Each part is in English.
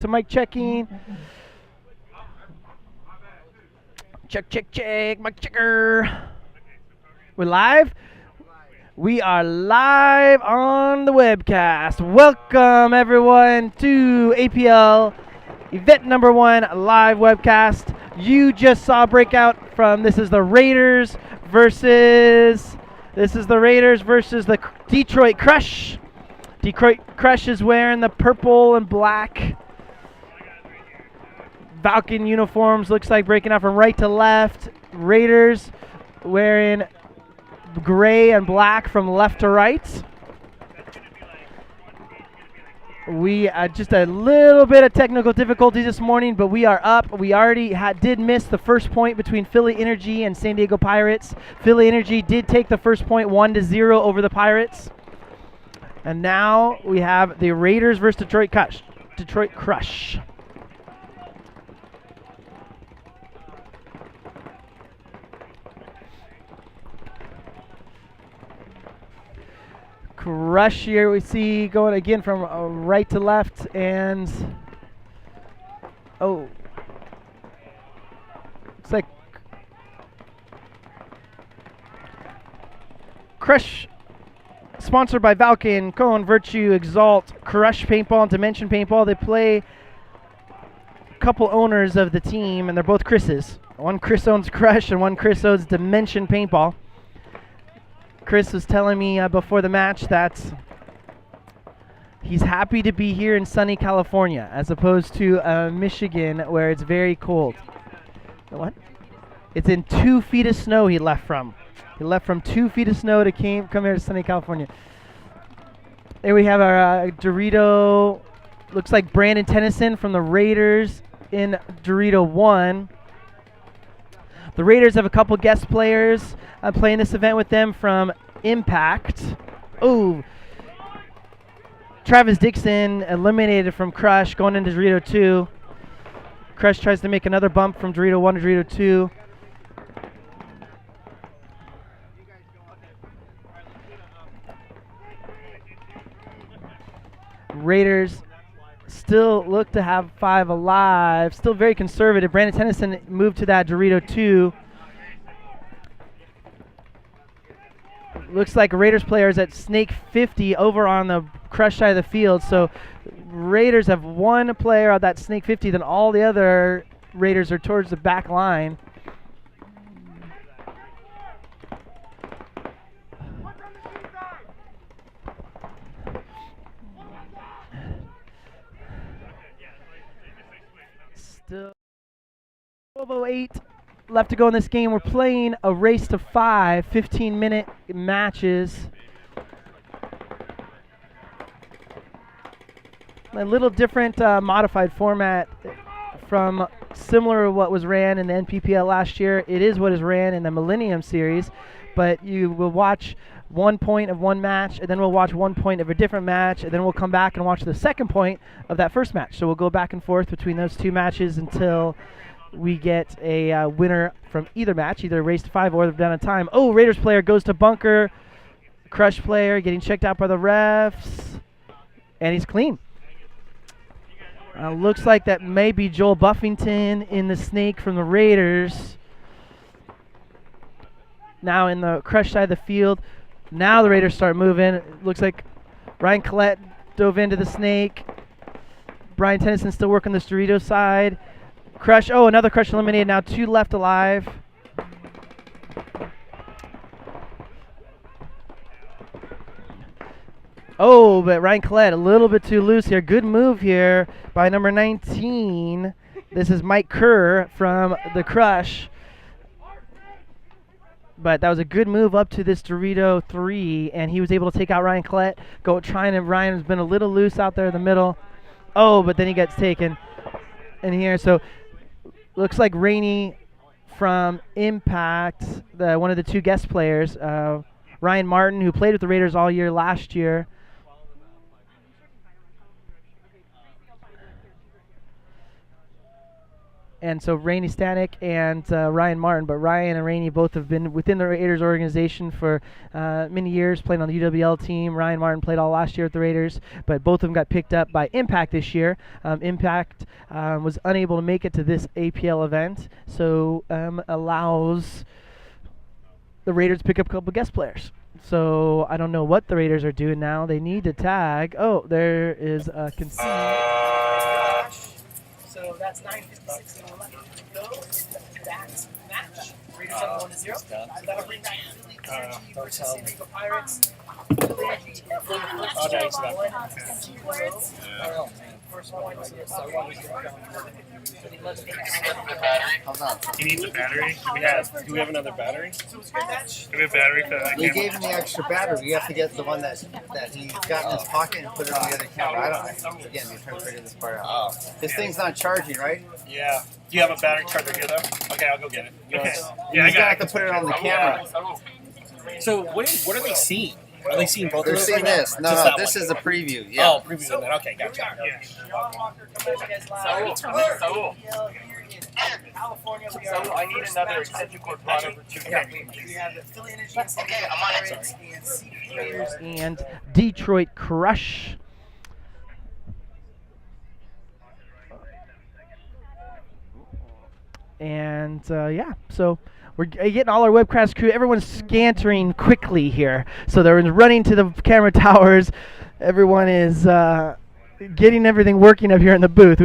to mic checking. Check, check, check. Mic checker. We're live? We are live on the webcast. Welcome, everyone, to APL event number 1 live webcast. You just saw a breakout from this is the Raiders versus the Detroit Crush. Detroit Crush is wearing the purple and black Falcon uniforms. Looks like breaking out from right to left. Raiders wearing gray and black from left to right. We just a little bit of technical difficulty this morning, but we are up. We already did miss the first point between Philly Energy and San Diego Pirates. Philly Energy did take the first point 1-0 over the Pirates. And now we have the Raiders versus Detroit Crush. Crush here we see going again from right to left, and looks like Crush, sponsored by Falcon, Cone, Virtue, Exalt, Crush Paintball, and Dimension Paintball. They play a couple owners of the team, and they're both Chris's. One Chris owns Crush, and one Chris owns Dimension Paintball. Chris was telling me before the match that he's happy to be here in sunny California as opposed to Michigan where it's very cold. What? It's in 2 feet of snow he left from. He left from 2 feet of snow to come here to sunny California. There we have our Dorito. Looks like Brandon Tennyson from the Raiders in Dorito 1. The Raiders have a couple guest players playing this event with them from Impact. Oh, Travis Dixon eliminated from Crush going into Dorito 2. Crush tries to make another bump from Dorito 1 to Dorito 2. Raiders still look to have 5 alive. Still very conservative. Brandon Tennyson moved to that Dorito 2. Looks like Raiders players at Snake 50 over on the Crush side of the field. So Raiders have one player on that Snake 50, then all the other Raiders are towards the back line. Still 12:08 left to go in this game. We're playing a race to 5, 15-minute matches. A little different modified format from similar to what was ran in the NPPL last year. It is what is ran in the Millennium Series, but you will watch 1 point of one match, and then we'll watch 1 point of a different match, and then we'll come back and watch the second point of that first match. So we'll go back and forth between those 2 matches until we get a winner from either match, either race to 5 or down in time. Oh, Raiders player goes to bunker. Crush player getting checked out by the refs, and he's clean. Looks like that may be Joel Buffington in the Snake from the Raiders. Now in the Crush side of the field. Now the Raiders start moving. It looks like Ryan Collette dove into the Snake. Brian Tennyson still working the Dorito side. Crush, another Crush eliminated. Now 2 left alive. Oh, but Ryan Collette a little bit too loose here. Good move here by number 19. This is Mike Kerr from the Crush. But that was a good move up to this Dorito 3, and he was able to take out Ryan Collette. Ryan has been a little loose out there in the middle. Oh, but then he gets taken in here. So looks like Rainey from Impact, one of the 2 guest players, Ryan Martin, who played with the Raiders all year last year. and so Rainey Stanek and Ryan Martin. But Ryan and Rainey both have been within the Raiders organization for many years, playing on the UWL team. Ryan Martin played all last year with the Raiders, but both of them got picked up by Impact this year. Impact was unable to make it to this APL event, so allows the Raiders to pick up a couple guest players. So I don't know what the Raiders are doing now. They need to tag. Oh, there is a concede. So that's 9:56 to go in that match. Raiders up 1-0. That'll bring back Philly Energy versus San Diego Pirates. Philly Energy first point. He needs a battery. Do we have another battery? Do we have a battery for that? They gave him the extra battery. You have to get the one that he got in his pocket and put it on the other camera. I don't. Again, you're trying to figure this part out. This thing's not charging, right? Yeah. Do you have a battery charger here, though? Okay, I'll go get it. Okay. Yeah, you have to put it on the camera. So what are they seeing? Are they seeing both of They're those? seeing this. No, this is a preview. Yeah. Oh, preview on that. Okay, gotcha. California, I need another extension cord pod over 2. We have the Philly Energy and San Diego Pirates and CPers and Detroit Crush. And yeah, so we're getting all our webcast crew. Everyone's scantering quickly here. So they're running to the camera towers. Everyone is getting everything working up here in the booth.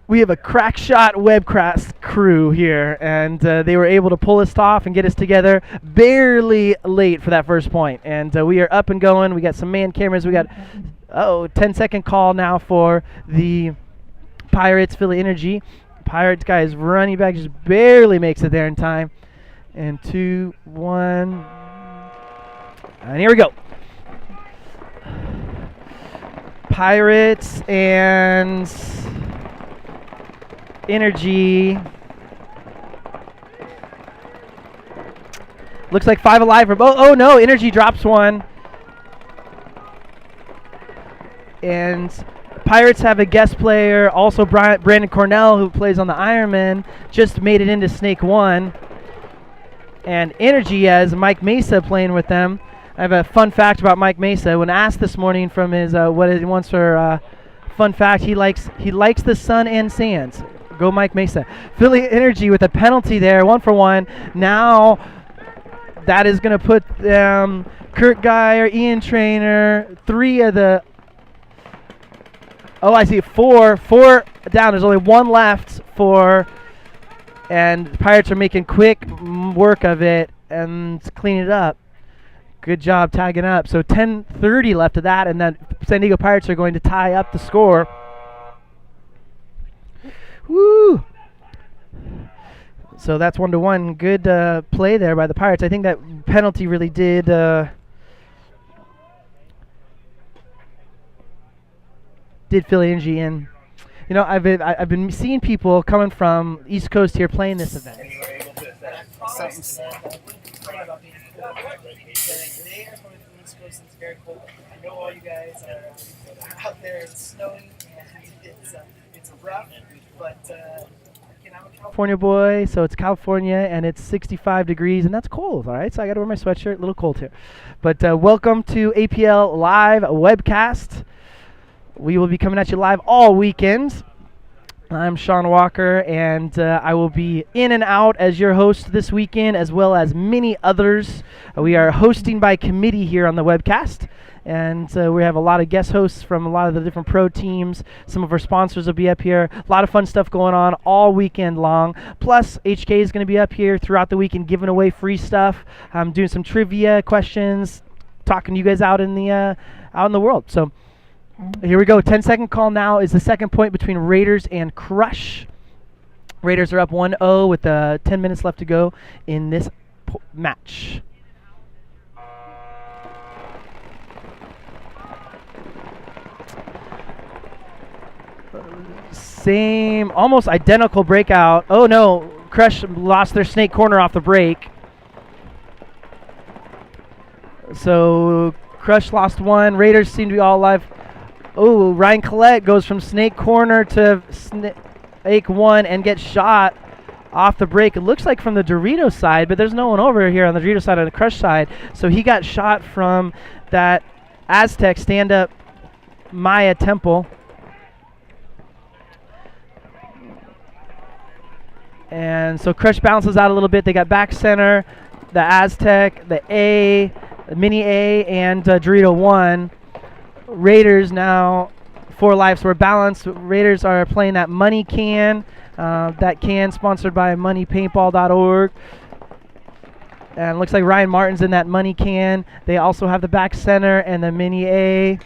We have a crack shot webcast crew here, and they were able to pull us off and get us together barely late for that first point. And we are up and going. We got some man cameras. We got 10-second call now for the Pirates, Philly Energy. Pirates guy is running back, just barely makes it there in time. And 2, 1, and here we go. Pirates and Energy. Looks like 5 alive for both. Oh no, Energy drops one. And Pirates have a guest player, also Brandon Cornell, who plays on the Ironman, just made it into Snake 1. And Energy has Mike Mesa playing with them. I have a fun fact about Mike Mesa. When asked this morning from his what he wants for fun fact, he likes the sun and sands. Go Mike Mesa. Philly Energy with a penalty there, 1-for-1. Now that is going to put Kurt Geyer, Ian Trainer, 3 of the... Oh, I see 4 down. There's only 1 left and the Pirates are making quick work of it and cleaning it up. Good job tagging up. So 10:30 left of that, and then San Diego Pirates are going to tie up the score. Woo! So that's 1-1. Good play there by the Pirates. I think that penalty really did Philly Energy in. You know, I've been seeing people coming from East Coast here playing this event. It's very cold. I know all you guys are out there. It's snowing and it's rough, but again, I'm a California boy, so it's California and it's 65 degrees and that's cold. All right, so I got to wear my sweatshirt. A little cold here, but welcome to APL Live webcast. We will be coming at you live all weekend. I'm Sean Walker, and I will be in and out as your host this weekend, as well as many others. We are hosting by committee here on the webcast, and we have a lot of guest hosts from a lot of the different pro teams. Some of our sponsors will be up here. A lot of fun stuff going on all weekend long. Plus, HK is going to be up here throughout the weekend giving away free stuff. I'm doing some trivia questions, talking to you guys out in the world. So here we go. 10-second call now is the second point between Raiders and Crush. Raiders are up 1-0 with 10 minutes left to go in this match. Same, almost identical breakout. Oh no, Crush lost their snake corner off the break. So Crush lost one. Raiders seem to be all alive. Oh, Ryan Collette goes from snake corner to Ake one and gets shot off the break. It looks like from the Dorito side, but there's no one over here on the Dorito side or the Crush side. So he got shot from that Aztec stand-up Maya Temple. And so Crush bounces out a little bit. They got back center, the Aztec, the A, the Mini A, and Dorito 1. Raiders now 4 lives. We're balanced. Raiders are playing that money can. That can sponsored by moneypaintball.org. And it looks like Ryan Martin's in that money can. They also have the back center and the Mini A.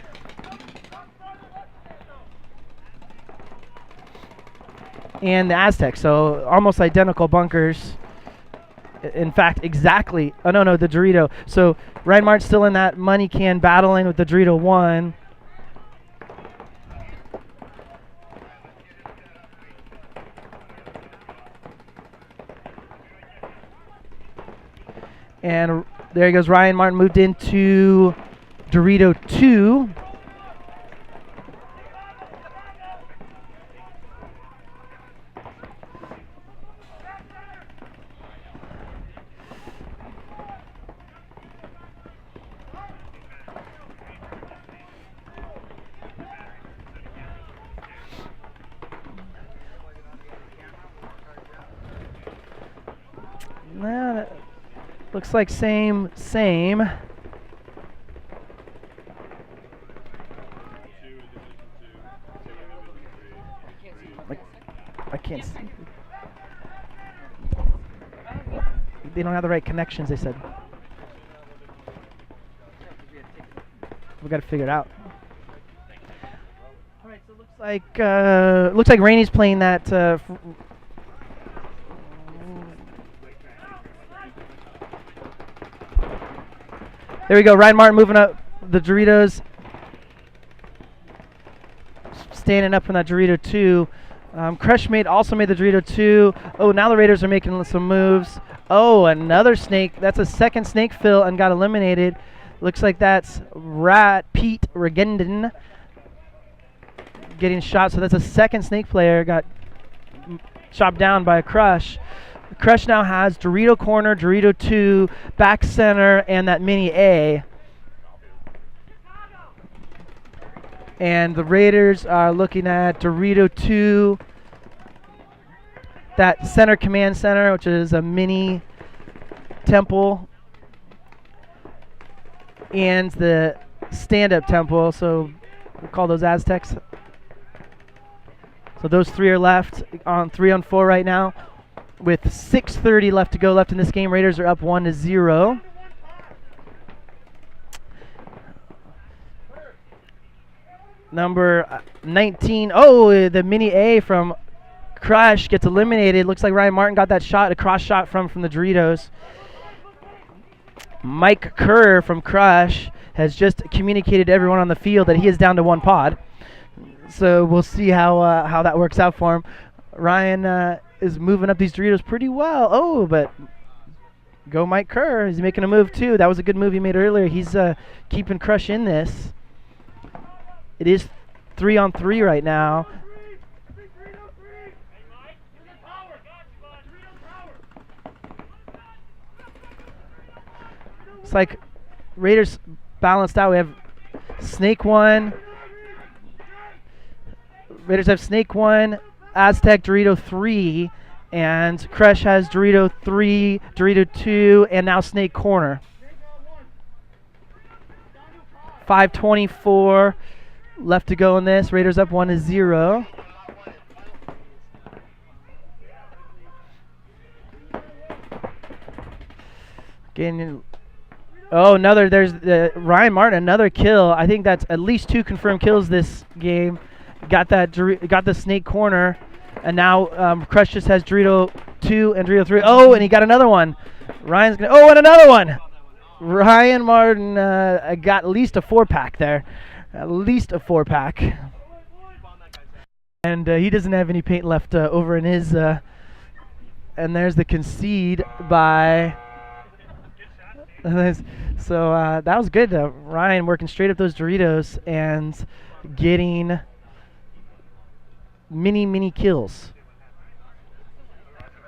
And the Aztec, so almost identical bunkers. In fact, exactly. Oh, no, the Dorito. So Ryan Martin's still in that money can battling with the Dorito 1. And there he goes. Ryan Martin moved into Dorito 2. Looks like same. I can't see. They don't have the right connections, they said. We got to figure it out. All right, so it looks like Rainey's playing that. There we go. Ryan Martin moving up the Doritos. Standing up in that Dorito 2. Crush also made the Dorito 2. Oh, now the Raiders are making some moves. Oh, another snake. That's a second snake fill and got eliminated. Looks like that's Pete Regendon getting shot. So that's a second snake player. Got chopped down by a Crush. Crush now has Dorito corner, Dorito 2, back center, and that Mini A. And the Raiders are looking at Dorito 2, that center command center, which is a Mini Temple, and the stand-up Temple, so we'll call those Aztecs. So those 3 are left on 3 on 4 right now. With 6:30 left to go left in this game, Raiders are up 1-0. Number 19. Oh, the Mini A from Crush gets eliminated. Looks like Ryan Martin got that shot, a cross shot from the Doritos. Mike Kerr from Crush has just communicated to everyone on the field that he is down to 1 pod. So we'll see how that works out for him. Ryan is moving up these Doritos pretty well. Oh, but go Mike Kerr. He's making a move too. That was a good move he made earlier. He's keeping Crush in this. It is 3 on 3 right now. It's like Raiders balanced out. We have Snake 1. Raiders have Snake 1. Aztec Dorito 3, and Crush has Dorito 3, Dorito 2, and now Snake Corner. 5:24 left to go in this. Raiders up 1-0. Again, oh, there's Ryan Martin, another kill. I think that's at least 2 confirmed kills this game. Got the Snake Corner, and now Crush just has Dorito 2 and Dorito 3. Oh, and he got another one. Ryan's gonna. Oh, and another one. Ryan Martin got at least a 4-pack there, at least a 4-pack, and he doesn't have any paint left over in his. And there's the concede by. So that was good. Ryan working straight up those Doritos and getting mini kills.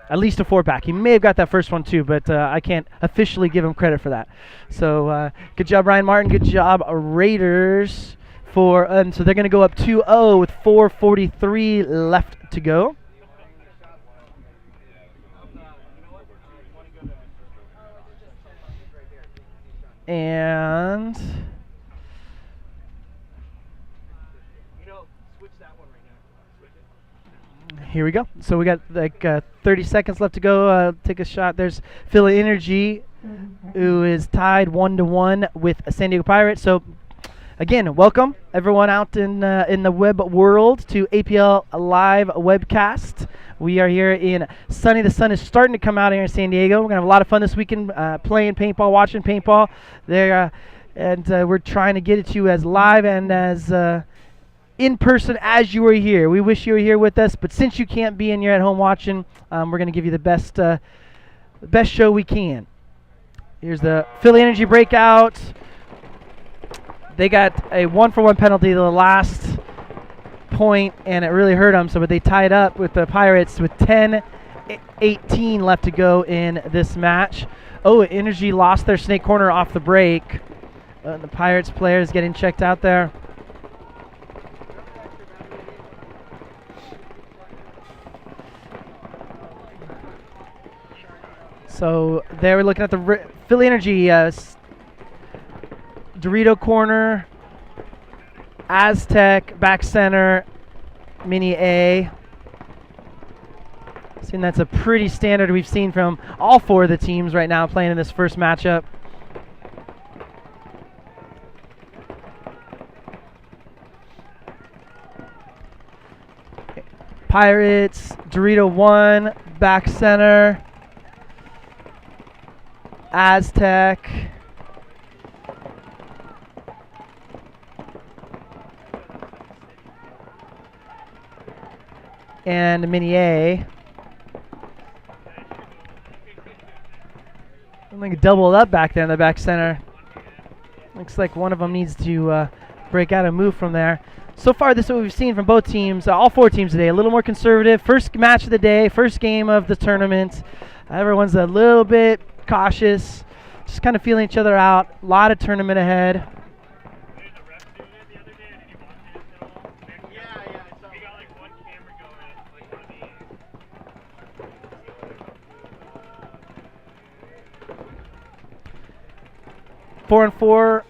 At least a 4-pack. He may have got that first one too, but I can't officially give him credit for that. So good job, Ryan Martin. Good job, Raiders. So they're going to go up 2-0 with 4:43 left to go. And here we go. So we got like 30 seconds left to go. Take a shot. There's Philly Energy, who is tied 1-1 with San Diego Pirates. So again, welcome everyone out in the web world to APL Live Webcast. We are here in sunny. The sun is starting to come out here in San Diego. We're going to have a lot of fun this weekend playing paintball, watching paintball. We're trying to get it to you as live and as in person as you were here. We wish you were here with us, but since you can't be and you're at home watching, we're going to give you the best show we can. Here's the Philly Energy breakout. They got a 1-for-1 penalty the last point, and it really hurt them. But they tied up with the Pirates with 10:18 left to go in this match. Oh, Energy lost their snake corner off the break. The Pirates players getting checked out there. So there we're looking at the Philly Energy Dorito corner, Aztec back center, Mini A. And that's a pretty standard we've seen from all 4 of the teams right now playing in this first matchup. Pirates, Dorito 1, back center, Aztec. And Mini A. I'm going to double it up back there in the back center. Looks like one of them needs to break out and move from there. So far, this is what we've seen from both teams, all 4 teams today. A little more conservative. First match of the day, first game of the tournament. Everyone's a little bit cautious, just kind of feeling each other out. A lot of tournament ahead. 4-4.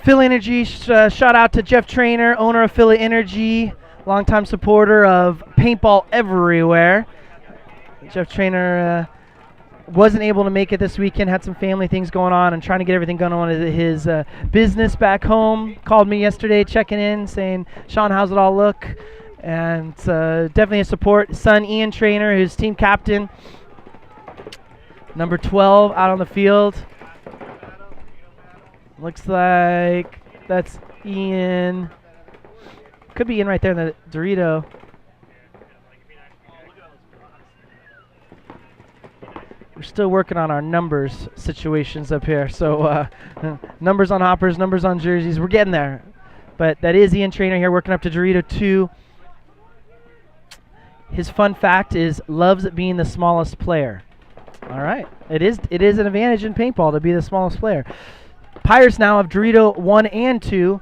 Philly Energy, shout out to Jeff Trainer, owner of Philly Energy, longtime supporter of paintball everywhere. Jeff Trainer wasn't able to make it this weekend, had some family things going on and trying to get everything going on at his business back home. Called me yesterday checking in, saying, Sean, how's it all look? And definitely a support. Son Ian Trainer, who's team captain, number 12 out on the field. Looks like that's Ian. Could be Ian right there in the Dorito. We're still working on our numbers situations up here. So numbers on hoppers, numbers on jerseys. We're getting there. But that is Ian Trainer here working up to Dorito 2. His fun fact is loves being the smallest player. All right. It is an advantage in paintball to be the smallest player. Pirates now have Dorito 1 and 2.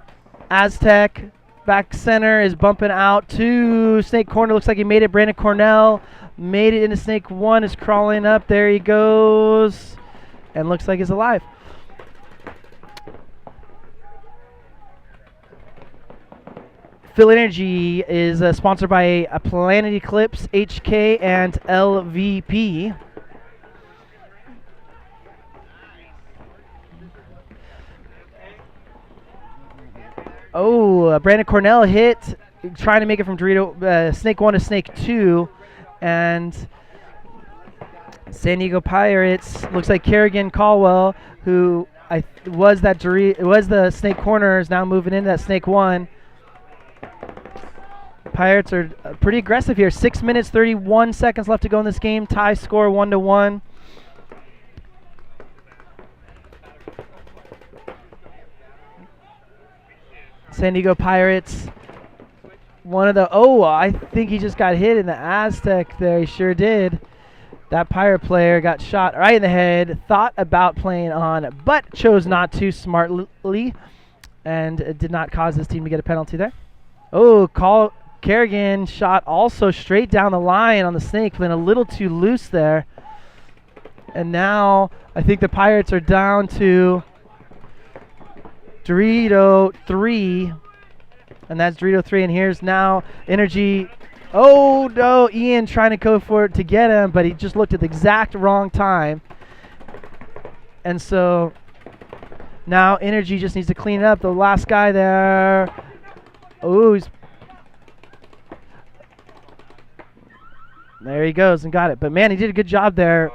Aztec back center is bumping out to Snake Corner. Looks like he made it. Brandon Cornell made it into Snake 1. Is crawling up. There he goes. And looks like he's alive. Philly Energy is sponsored by Planet Eclipse, HK, and LVP. Oh, Brandon Cornell hit, trying to make it from Dorito, Snake 1 to Snake 2. And San Diego Pirates, looks like Kerrigan Caldwell, who was the Snake Corner, is now moving into that Snake 1. Pirates are pretty aggressive here. 6 minutes, 31 seconds left to go in this game. Tie score 1-1. San Diego Pirates. I think he just got hit in the Aztec there. He sure did. That Pirate player got shot right in the head. Thought about playing on, but chose not to smartly. And it did not cause his team to get a penalty there. Kerrigan shot also straight down the line on the snake, playing a little too loose there. And now I think the Pirates are down to Dorito 3. And that's Dorito 3. And here's now Energy. Oh, no. Ian trying to go for it to get him, but he just looked at the exact wrong time. And so now Energy just needs to clean it up. The last guy there. Oh, there he goes and got it. But, man, he did a good job there.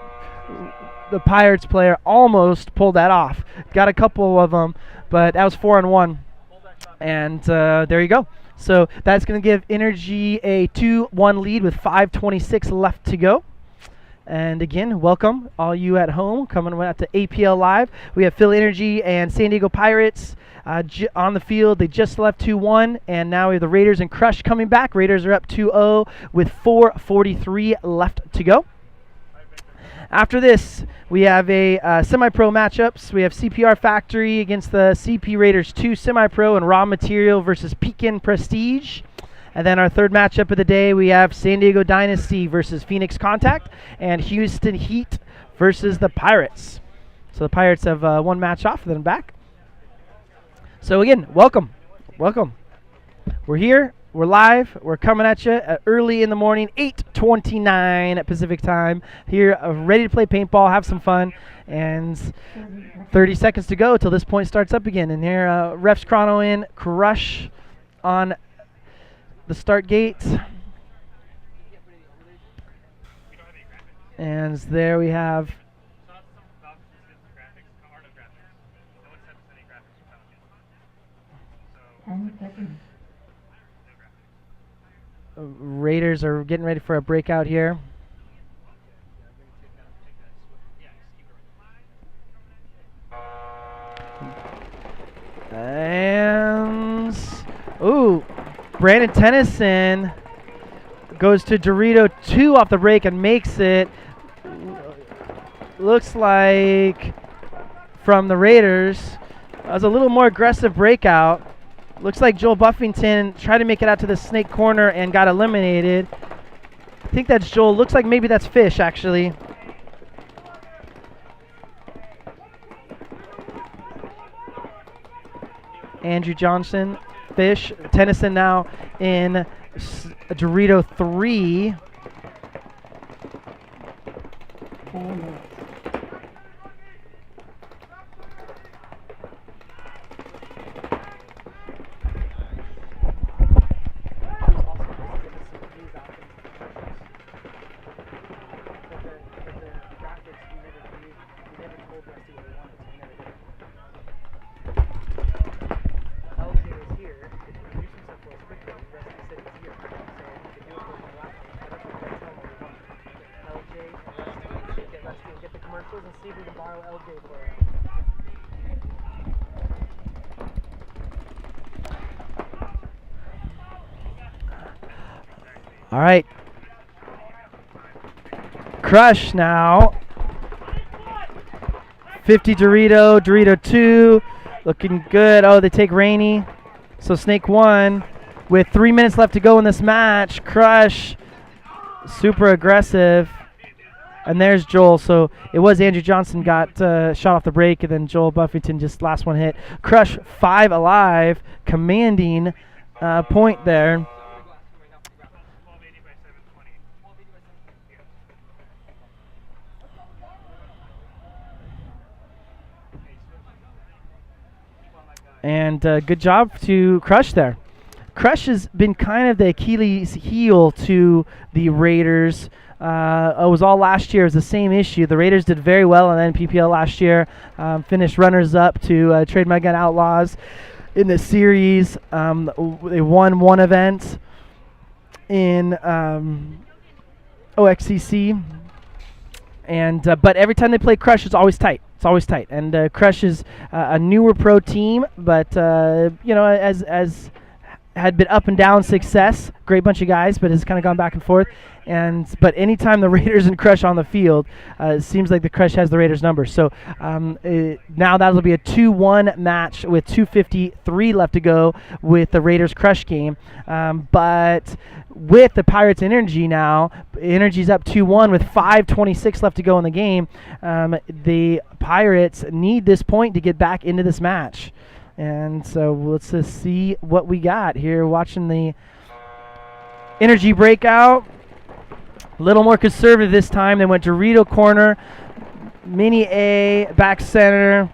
The Pirates player almost pulled that off. Got a couple of them, but that was 4-1. And there you go. So that's going to give Energy a 2-1 lead with 5:26 left to go. And again, welcome all you at home coming out to APL Live. We have Phil Energy and San Diego Pirates on the field. They just left 2-1, and now we have the Raiders and Crush coming back. Raiders are up 2-0 with 4:43 left to go. After this, we have a semi-pro matchups. We have CPR Factory against the CP Raiders 2 semi-pro and Raw Material versus Pekin Prestige. And then our third matchup of the day, we have San Diego Dynasty versus Phoenix Contact and Houston Heat versus the Pirates. So the Pirates have one match off, then back. So again, welcome. We're here. We're live. We're coming at you early in the morning, 8:29 at Pacific time. Here, ready to play paintball, have some fun, and 30 seconds to go till this point starts up again. And here, refs chrono in, Crush on the start gate. And there we have Raiders are getting ready for a breakout here. And Brandon Tennyson goes to Dorito 2 off the break and makes it. Looks like from the Raiders. That was a little more aggressive breakout. Looks like Joel Buffington tried to make it out to the snake corner and got eliminated. I think that's Joel. Looks like maybe that's Fish, actually. Andrew Johnson, Fish. Tennyson now in Dorito 3. All right. Crush now. 50 Dorito 2. Looking good. Oh, they take Rainey. So Snake 1 with 3 minutes left to go in this match. Crush, super aggressive. And there's Joel. So it was Andrew Johnson got shot off the break, and then Joel Buffington just last one hit. Crush 5 alive, commanding point there. And good job to Crush there. Crush has been kind of the Achilles heel to the Raiders. It was all last year. It was the same issue. The Raiders did very well in NPPL last year. Finished runners-up to Trade My Gun Outlaws in the series. They won one event. in OXCC. And but every time they play Crush, it's always tight. It's always tight. And Crush is a newer pro team, but you know, as had been up and down success. Great bunch of guys, but has kind of gone back and forth. But anytime the Raiders and Crush on the field, it seems like the Crush has the Raiders number. So now that'll be a 2-1 match with 2:53 left to go with the Raiders Crush game. But with the Pirates Energy now, Energy's up 2-1 with 5:26 left to go in the game. The Pirates need this point to get back into this match. And so let's just see what we got here. Watching the Energy breakout. A little more conservative this time. They went Dorito corner, mini A, back center,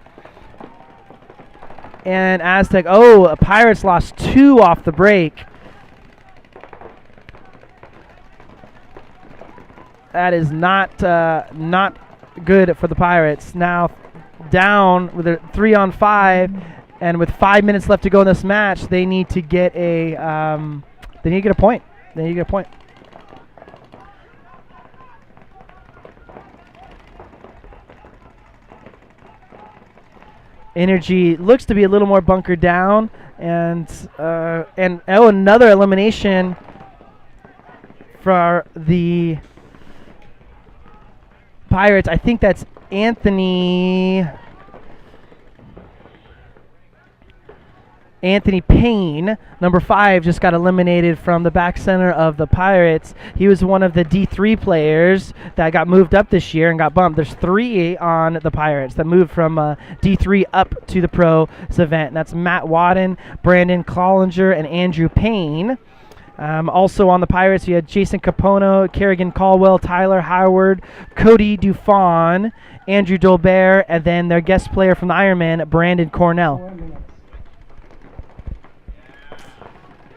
and Aztec. Oh, Pirates lost 2 off the break. That is not good for the Pirates. Now down with a 3-on-5. And with 5 minutes left to go in this match, they need to get a point. They need to get a point. Energy looks to be a little more bunkered down, and another elimination for the Pirates. I think that's Anthony Payne, number 5, just got eliminated from the back center of the Pirates. He was one of the D3 players that got moved up this year and got bumped. There's 3 on the Pirates that moved from D3 up to the Pros event. And that's Matt Wadden, Brandon Collinger, and Andrew Payne. Also on the Pirates, you had Jason Capono, Kerrigan Caldwell, Tyler Howard, Cody Dufon, Andrew Dolbert, and then their guest player from the Ironman, Brandon Cornell.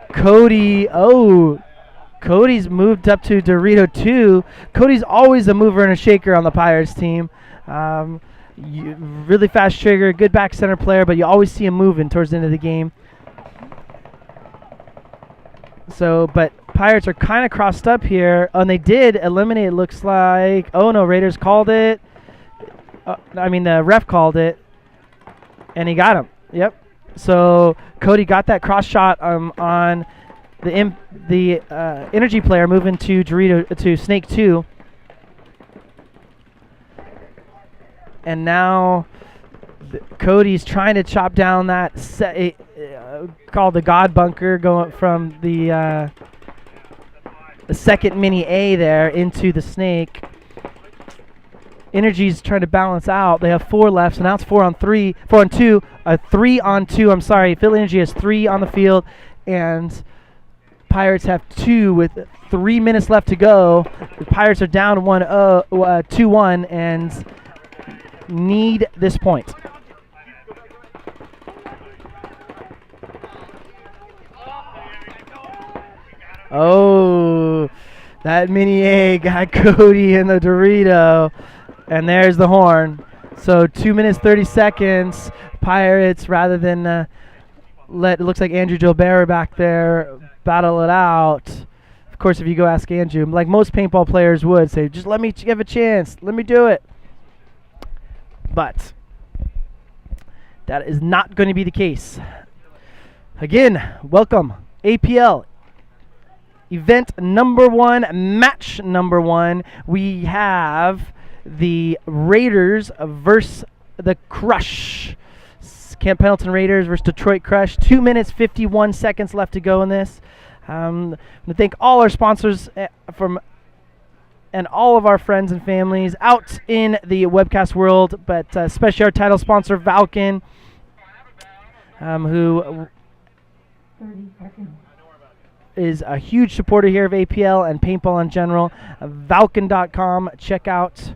Cody's moved up to Dorito 2. Cody's always a mover and a shaker on the Pirates team. Really fast trigger, good back center player, but you always see him moving towards the end of the game. So, but Pirates are kind of crossed up here, and they did eliminate, it looks like. Oh no, Raiders called it. The ref called it, and he got him. Yep. So Cody got that cross shot on the Energy player, moving to Snake 2, and now Cody's trying to chop down that called the God Bunker, going from the second mini A there into the Snake. Energy's trying to balance out. They have 4 left, so now it's 4 on 2. 3 on 2. I'm sorry. Philly Energy has 3 on the field, and Pirates have 2 with 3 minutes left to go. The Pirates are down 2-1 and need this point. Oh, that mini A got Cody in the Dorito. And there's the horn. So 2 minutes, 30 seconds. Pirates, rather than it looks like Andrew Gilbert back there, battle it out. Of course, if you go ask Andrew, like most paintball players would, say, just let me give a chance. Let me do it. But that is not going to be the case. Again, welcome. APL. Event number 1, match number 1. We have the Raiders versus the Crush. Camp Pendleton Raiders versus Detroit Crush. 2 minutes, 51 seconds left to go in this. I want to thank all our sponsors and all of our friends and families out in the webcast world, but especially our title sponsor, Valken, who is a huge supporter here of APL and paintball in general. Valken.com. Check out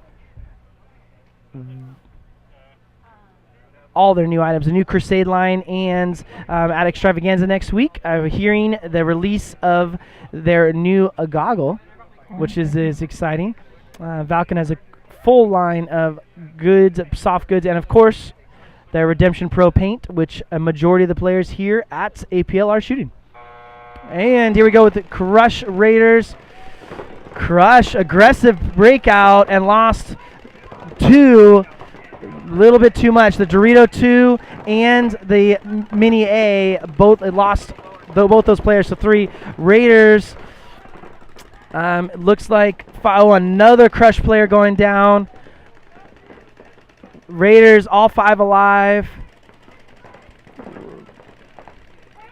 all their new items, a new Crusade line, and at Extravaganza next week, I'm hearing the release of their new goggle, which is exciting. Valken has a full line of goods, soft goods, and of course, their Redemption Pro paint, which a majority of the players here at APL are shooting. And here we go with the Crush Raiders. Crush, aggressive breakout and lost 2. A little bit too much. The Dorito 2 and the Mini A both lost both those players, so 3. Raiders, looks like another Crush player going down. Raiders, all 5 alive.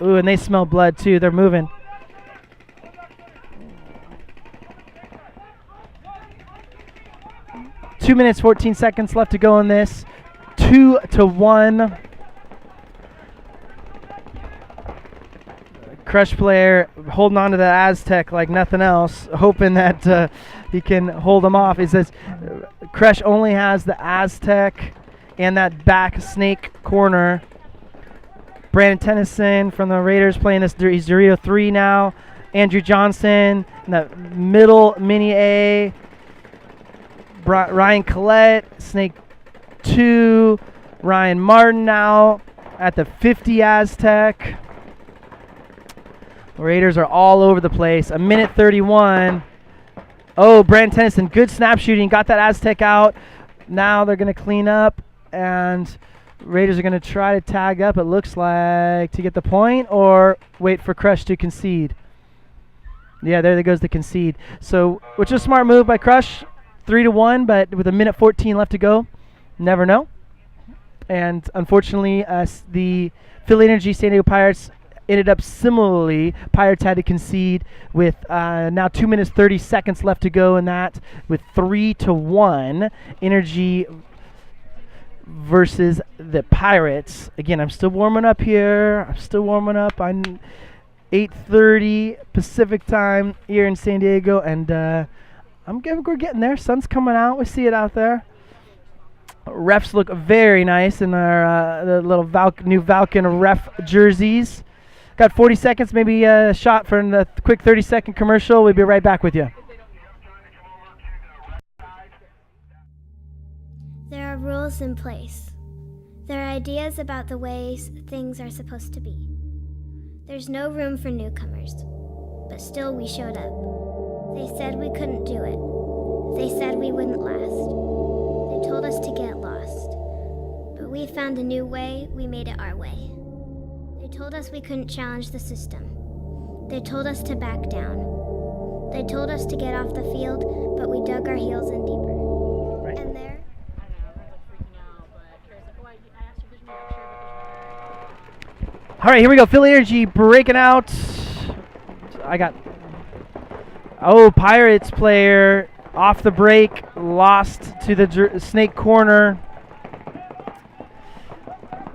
Ooh, and they smell blood too. They're moving. Two minutes, 14 seconds left to go in this. 2-1. Crush player holding on to the Aztec like nothing else, hoping that he can hold them off. It says Crush only has the Aztec and that back snake corner. Brandon Tennyson from the Raiders playing this. He's Dorito 3 now. Andrew Johnson in the middle Mini A. Ryan Collette, Snake 2. Ryan Martin now at the 50 Aztec. Raiders are all over the place. 1:31. Oh, Brandon Tennyson, good snap shooting. Got that Aztec out. Now they're going to clean up, and Raiders are going to try to tag up, it looks like, to get the point, or wait for Crush to concede. Yeah, there goes the concede. So, which is a smart move by Crush. 3-1, but with 1:14 left to go. Never know. And unfortunately, the Philly Energy San Diego Pirates ended up similarly. Pirates had to concede with now 2 minutes 30 seconds left to go in that, with 3-1. Energy versus the Pirates. Again, I'm still warming up here. I'm 8:30 Pacific time here in San Diego, and we're getting there. Sun's coming out. We see it out there. Refs look very nice in their the little new Valken ref jerseys. Got 40 seconds, maybe a shot for the quick 30-second commercial. We'll be right back with you. There are rules in place. There are ideas about the ways things are supposed to be. There's no room for newcomers, but still we showed up. They said we couldn't do it. They said we wouldn't last. They told us to get lost. But we found a new way, we made it our way. They told us we couldn't challenge the system. They told us to back down. They told us to get off the field, but we dug our heels in deeper. Right. And there... All right, here we go. Philly Energy breaking out. Pirates player off the break, lost to the snake corner.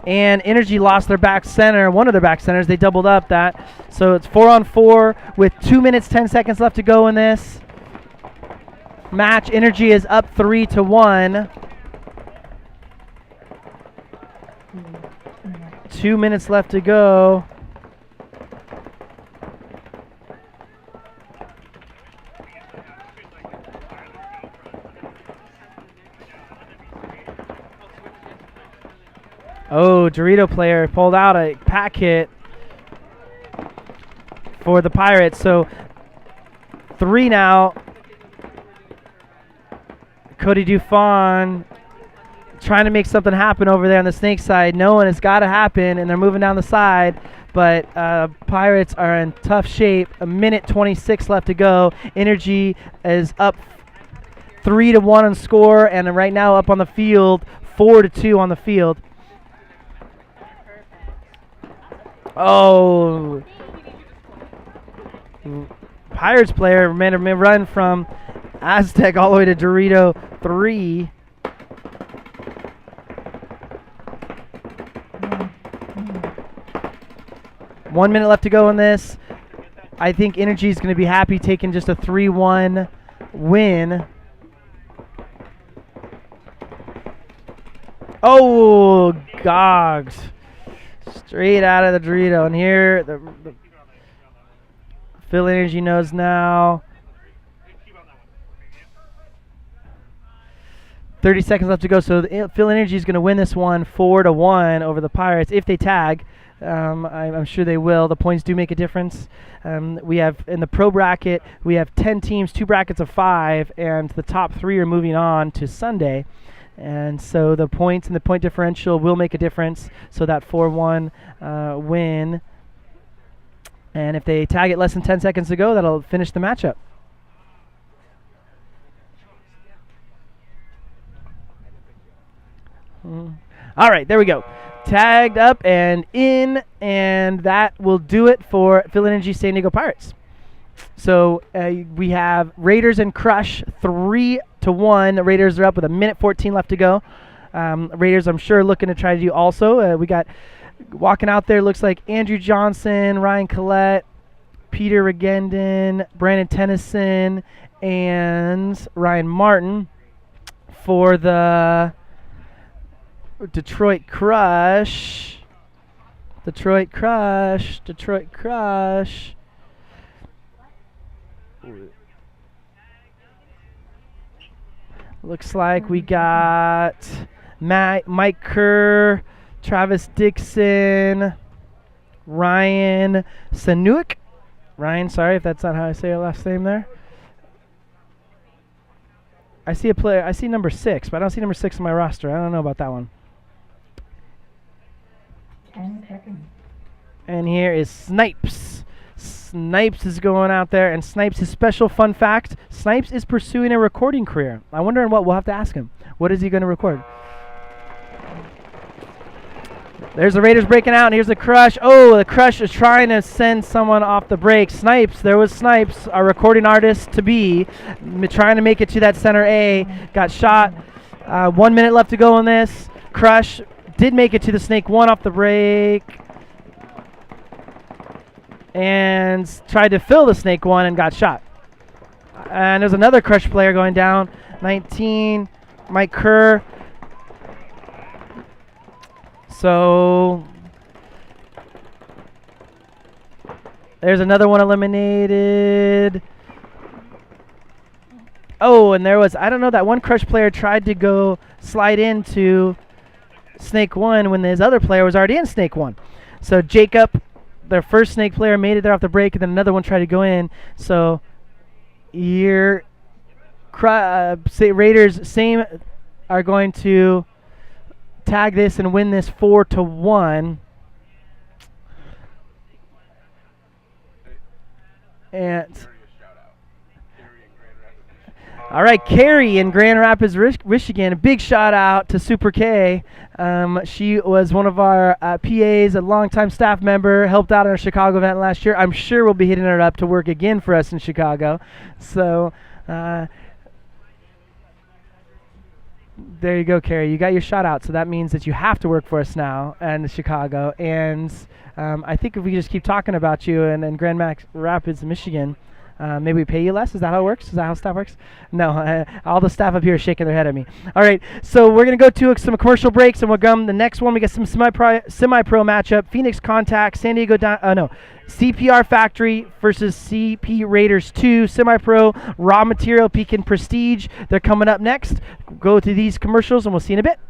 And Energy lost their back center, one of their back centers. They doubled up that. So it's 4-on-4 with 2 minutes, 10 seconds left to go in this match. Energy is up 3-1. 2 minutes left to go. Oh, Dorito player pulled out a pack hit for the Pirates. So 3 now. Cody Dufon trying to make something happen over there on the snake side, knowing it's got to happen, and they're moving down the side. But Pirates are in tough shape. 1:26 left to go. Energy is up 3-1 on score, and right now up on the field, 4-2 on the field. Oh, Pirates player made a run from Aztec all the way to Dorito 3. One minute left to go in this. I think Energy is going to be happy taking just a 3-1 win. Oh, Gogs. Straight out of the Dorito. And here, the Phil Energy knows now. 30 seconds left to go. So Phil Energy is going to win this one 4-1 over the Pirates if they tag. I'm sure they will. The points do make a difference. We have in the pro bracket, we have 10 teams, 2 brackets of 5, and the top 3 are moving on to Sunday. And so the points and the point differential will make a difference. So that 4-1 win. And if they tag it less than 10 seconds to go, that'll finish the matchup. All right, there we go. Tagged up and in, and that will do it for Phil Energy San Diego Pirates. So we have Raiders and Crush 3-1. The Raiders are up with 1:14 left to go. Raiders, I'm sure, looking to try to do also. We got walking out there, looks like Andrew Johnson, Ryan Collette, Peter Regendon, Brandon Tennyson, and Ryan Martin for the Detroit Crush. Detroit Crush. Looks like we got Mike Kerr, Travis Dixon, Ryan Sanuik. Ryan, sorry if that's not how I say your last name there. I see a player. I see number 6, but I don't see number 6 on my roster. I don't know about that one. And here is Snipes. Snipes is going out there, and Snipes' special fun fact, Snipes is pursuing a recording career. I wonder what we'll have to ask him. What is he going to record? There's the Raiders breaking out, and here's the Crush. Oh, the Crush is trying to send someone off the break. Snipes, there was Snipes, our recording artist to be, trying to make it to that center A. Got shot. 1 minute left to go on this. Crush did make it to the Snake 1 off the break. And tried to fill the Snake 1 and got shot. And there's another Crush player going down. 19, Mike Kerr. So there's another one eliminated. Oh, and there was, I don't know, that one Crush player tried to go slide into Snake 1 when his other player was already in Snake 1. So Jacob, their first Snake player, made it there off the break, and then another one tried to go in. So here, Raiders same are going to tag this and win this 4-1. And all right, Carrie in Grand Rapids, Michigan. A big shout out to Super K. She was one of our PAs, a longtime staff member, helped out in our Chicago event last year. I'm sure we'll be hitting her up to work again for us in Chicago. So there you go, Carrie. You got your shout out. So that means that you have to work for us now in Chicago. And I think if we just keep talking about you in Grand Rapids, Michigan, maybe we pay you less? Is that how it works? Is that how staff works? No, all the staff up here are shaking their head at me. All right, so we're going to go to some commercial breaks, and we'll come the next one. We got some semi-pro matchup. Phoenix Contact, San Diego, CPR Factory versus CP Raiders 2. Semi-pro, Raw Material, Pekin Prestige. They're coming up next. Go to these commercials, and we'll see you in a bit.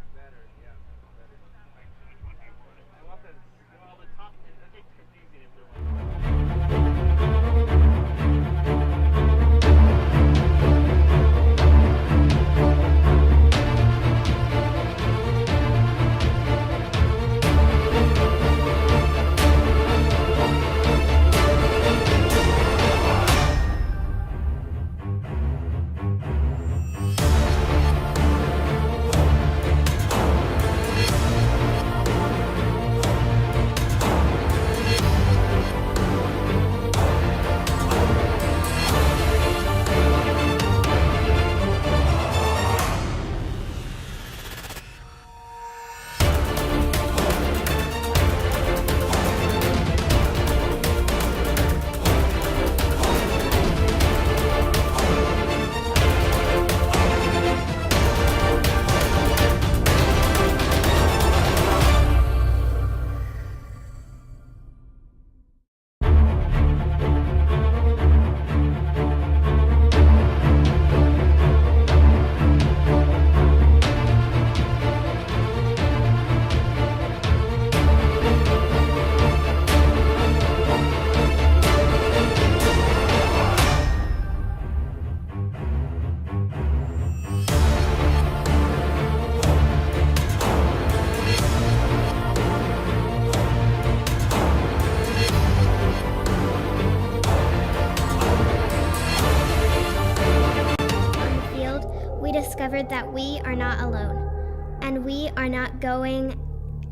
discovered that we are not alone, and we are not going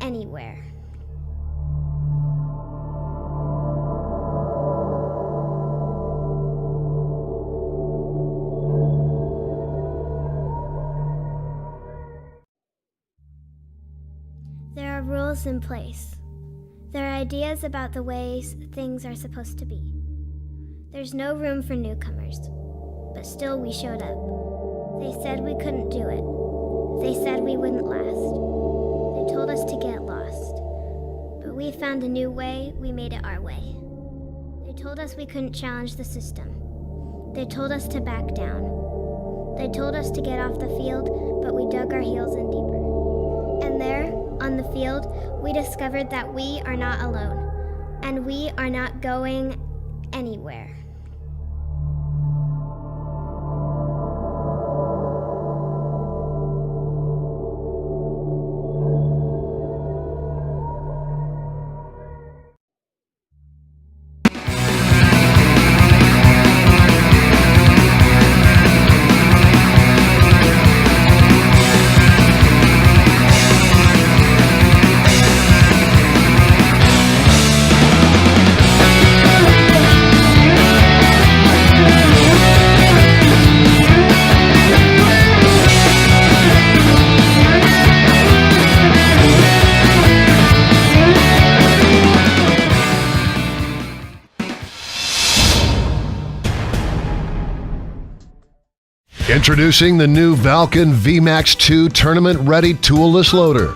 anywhere. There are rules in place. There are ideas about the ways things are supposed to be. There's no room for newcomers, but still we showed up. They said we couldn't do it. They said we wouldn't last. They told us to get lost. But we found a new way, we made it our way. They told us we couldn't challenge the system. They told us to back down. They told us to get off the field, but we dug our heels in deeper. And there, on the field, we discovered that we are not alone, and we are not going anywhere. Introducing the new Valken VMAX 2 tournament-ready toolless loader.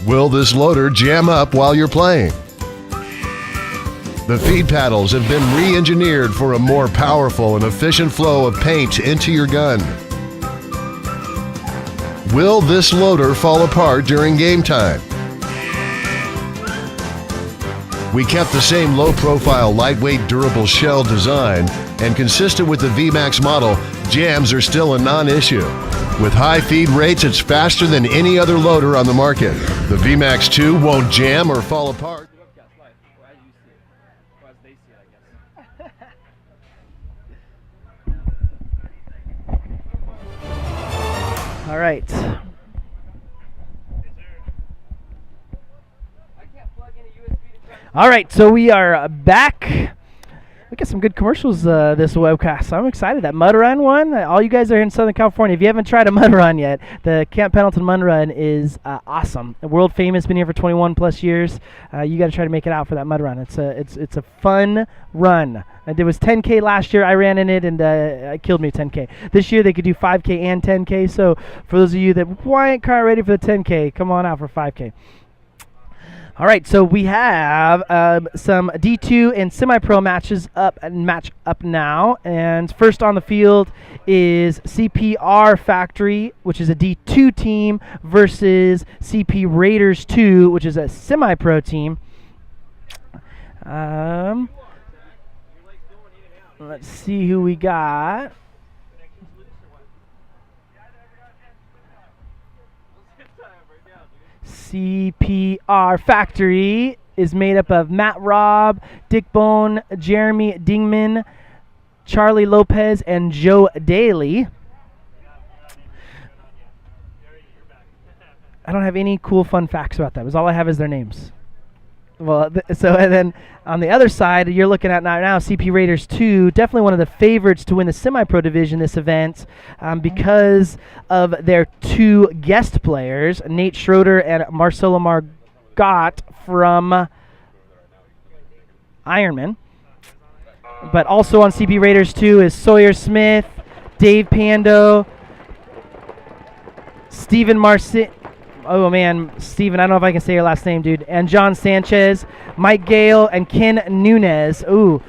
Will this loader jam up while you're playing? The feed paddles have been re-engineered for a more powerful and efficient flow of paint into your gun. Will this loader fall apart during game time? We kept the same low-profile, lightweight, durable shell design, and consistent with the VMAX model, jams are still a non-issue. With high feed rates, it's faster than any other loader on the market. The VMAX 2 won't jam or fall apart. All right. All right, so we are back. We got some good commercials this webcast. I'm excited. That mud run one, all you guys are here in Southern California. If you haven't tried a mud run yet, the Camp Pendleton mud run is awesome. World famous, been here for 21 plus years. You got to try to make it out for that mud run. It's a fun run. It was 10K last year. I ran in it and it killed me 10K. This year they could do 5K and 10K. So for those of you that aren't quite ready for the 10K, come on out for 5K. All right, so we have some D2 and semi-pro match up now. And first on the field is CPR Factory, which is a D2 team, versus CP Raiders 2, which is a semi-pro team. Let's see who we got. CPR Factory is made up of Matt Robb, Dick Bone, Jeremy Dingman, Charlie Lopez, and Joe Daly. I don't have any cool fun facts about them. All I have is their names. Well, and then on the other side, you're looking at now CP Raiders 2, definitely one of the favorites to win the semi-pro division this event because of their two guest players, Nate Schroeder and Marcelo Margot from Ironman. But also on CP Raiders 2 is Sawyer Smith, Dave Pando, Stephen Marcin. Oh, man, Steven, I don't know if I can say your last name, dude. And John Sanchez, Mike Gale, and Ken Nunez. Ooh.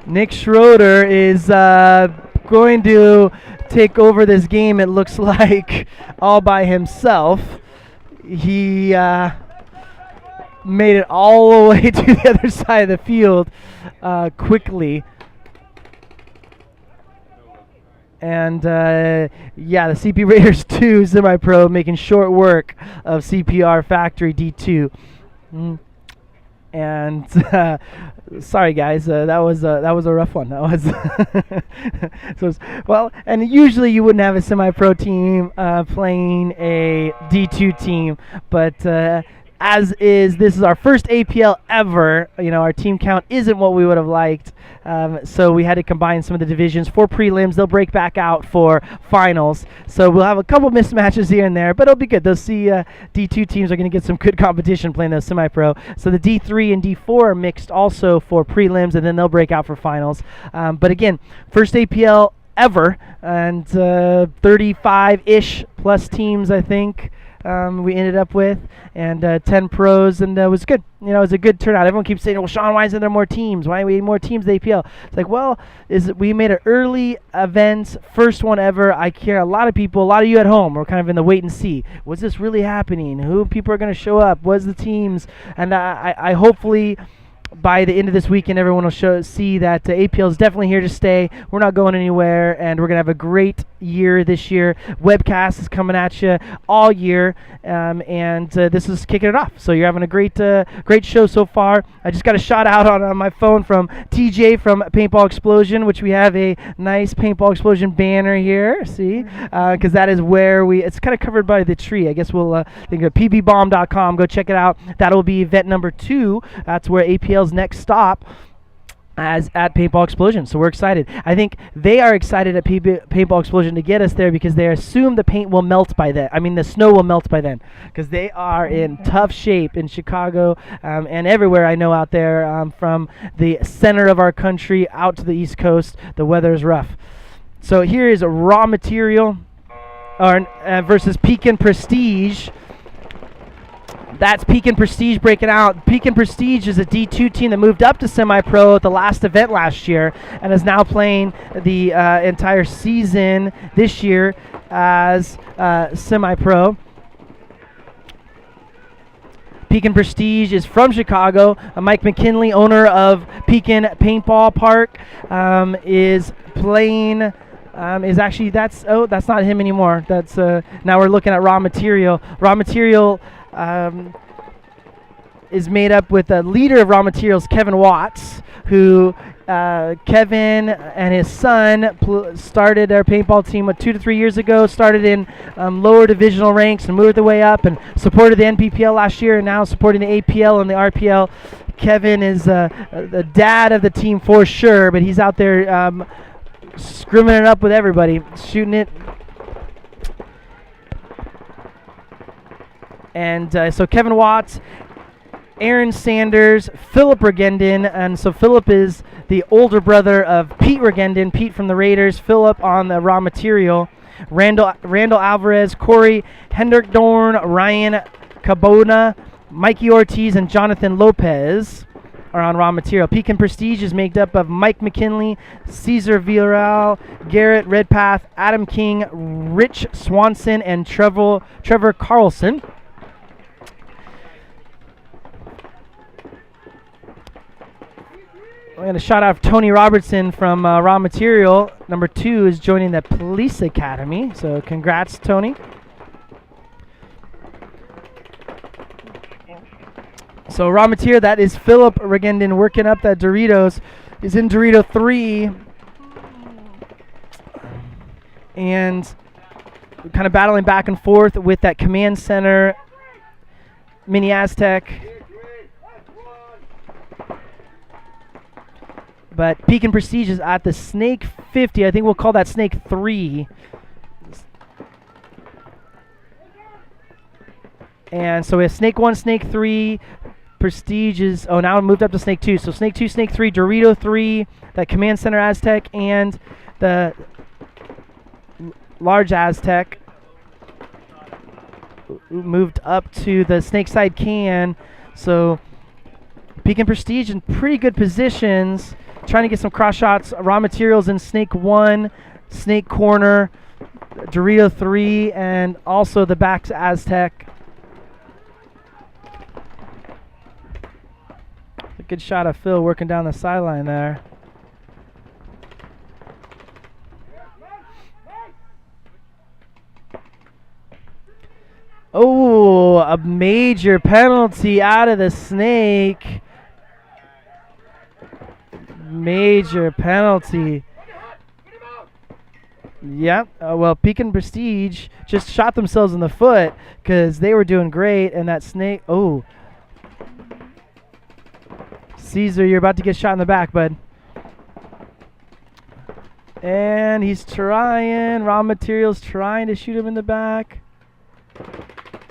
Nick Schroeder is going to take over this game, it looks like, all by himself. He made it all the way to the other side of the field quickly. And, yeah, the CP Raiders 2 semi-pro making short work of CPR Factory D2. And sorry guys, that was a rough one. That was well, and usually you wouldn't have a semi-pro team playing a D2 team, but as is, this is our first APL ever. Our team count isn't what we would have liked, so we had to combine some of the divisions for prelims. They'll break back out for finals, so we'll have a couple mismatches here and there, but it'll be good. Those D2 teams are going to get some good competition playing those semi-pro. So the D3 and D4 are mixed also for prelims, and then they'll break out for finals. But again, first APL ever, and 35-ish plus teams, I think. We ended up with, and 10 pros, and it was good. It was a good turnout. Everyone keeps saying, well, Sean, why isn't there more teams? Why do we need more teams at APL? It's like, well, we made an early event, first one ever. I care a lot of people, a lot of you at home are kind of in the wait and see. Was this really happening? Who people are going to show up? What's the teams? And I hopefully by the end of this weekend, everyone will see that APL is definitely here to stay. We're not going anywhere, and we're going to have a great year this year. Webcast is coming at you all year, and this is kicking it off. So you're having a great show so far. I just got a shout out on my phone from TJ from Paintball Explosion, which we have a nice Paintball Explosion banner here. See, because that is where it's kind of covered by the tree. I guess we'll think of pbbomb.com. Go check it out. That'll be event number 2. That's where APL's next stop as at Paintball Explosion. So we're excited. I think they are excited at Paintball Explosion to get us there because they assume the paint will melt by then. I mean, the snow will melt by then, because they are in tough shape in Chicago and everywhere I know out there, from the center of our country out to the East Coast. The weather is rough. So here is Raw Material versus Pekin Prestige. That's Pekin Prestige breaking out. Pekin Prestige is a D2 team that moved up to semi-pro at the last event last year and is now playing the entire season this year as semi-pro. Pekin Prestige is from Chicago. Mike McKinley, owner of Pekin Paintball Park, is playing. That's not him anymore. That's now we're looking at Raw Material. Raw Material is made up with the leader of Raw Materials, Kevin Watts, who Kevin and his son started their paintball team 2 to 3 years ago, started in lower divisional ranks and moved their way up and supported the NPPL last year and now supporting the APL and the RPL. Kevin is the dad of the team for sure, but he's out there scrimming it up with everybody, shooting it. And so Kevin Watts, Aaron Sanders, Philip Regendon, and so Philip is the older brother of Pete Regendon, Pete from the Raiders, Philip on the Raw Material, Randall Alvarez, Corey Hendrickdorn, Ryan Cabona, Mikey Ortiz, and Jonathan Lopez are on Raw Material. Pekin Prestige is made up of Mike McKinley, Cesar Villarreal, Garrett Redpath, Adam King, Rich Swanson, and Trevor Carlson. I'm going to shout out Tony Robertson from Raw Material. Number 2 is joining the Police Academy. So congrats, Tony. So Raw Material, that is Philip Regendon working up that Doritos. He's in Dorito 3. And kind of battling back and forth with that Command Center Mini Aztec. But Pekin Prestige is at the Snake 50. I think we'll call that Snake 3. And so we have Snake 1, Snake 3. Prestige is, now moved up to Snake 2. So Snake 2, Snake 3, Dorito 3, that Command Center Aztec, and the large Aztec moved up to the Snake Side Can. So Pekin Prestige in pretty good positions, trying to get some cross shots. Raw Materials in Snake 1, Snake Corner, Dorito 3, and also the back's Aztec. A good shot of Phil working down the sideline there. Oh, a major penalty out of the Snake. major penalty. Yep. Well, Pekin Prestige just shot themselves in the foot because they were doing great, and that snake. Oh, Caesar, you're about to get shot in the back, bud. And he's trying. Raw Materials trying to shoot him in the back.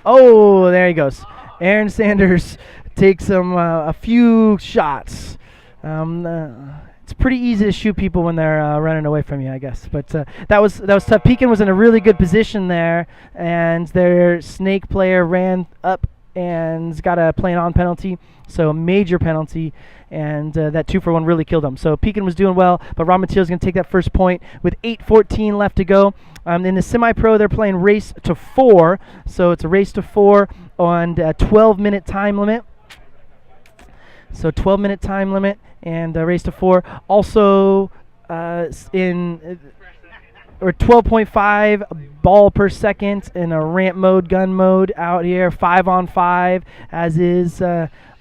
Oh, there he goes. Aaron Sanders takes a few shots. It's pretty easy to shoot people when they're running away from you, I guess. But that was tough. Pekin was in a really good position there, and their snake player ran up and got a play on penalty, so a major penalty, and that 2-for-1 really killed them. So Pekin was doing well, but Raw Materials going to take that first point with 8:14 left to go. In the semi-pro, they're playing race to 4, so it's a race to 4 on a 12-minute time limit. So 12-minute time limit and race to 4. Also or 12.5 ball per second in a ramp mode, gun mode out here, 5-on-5, as is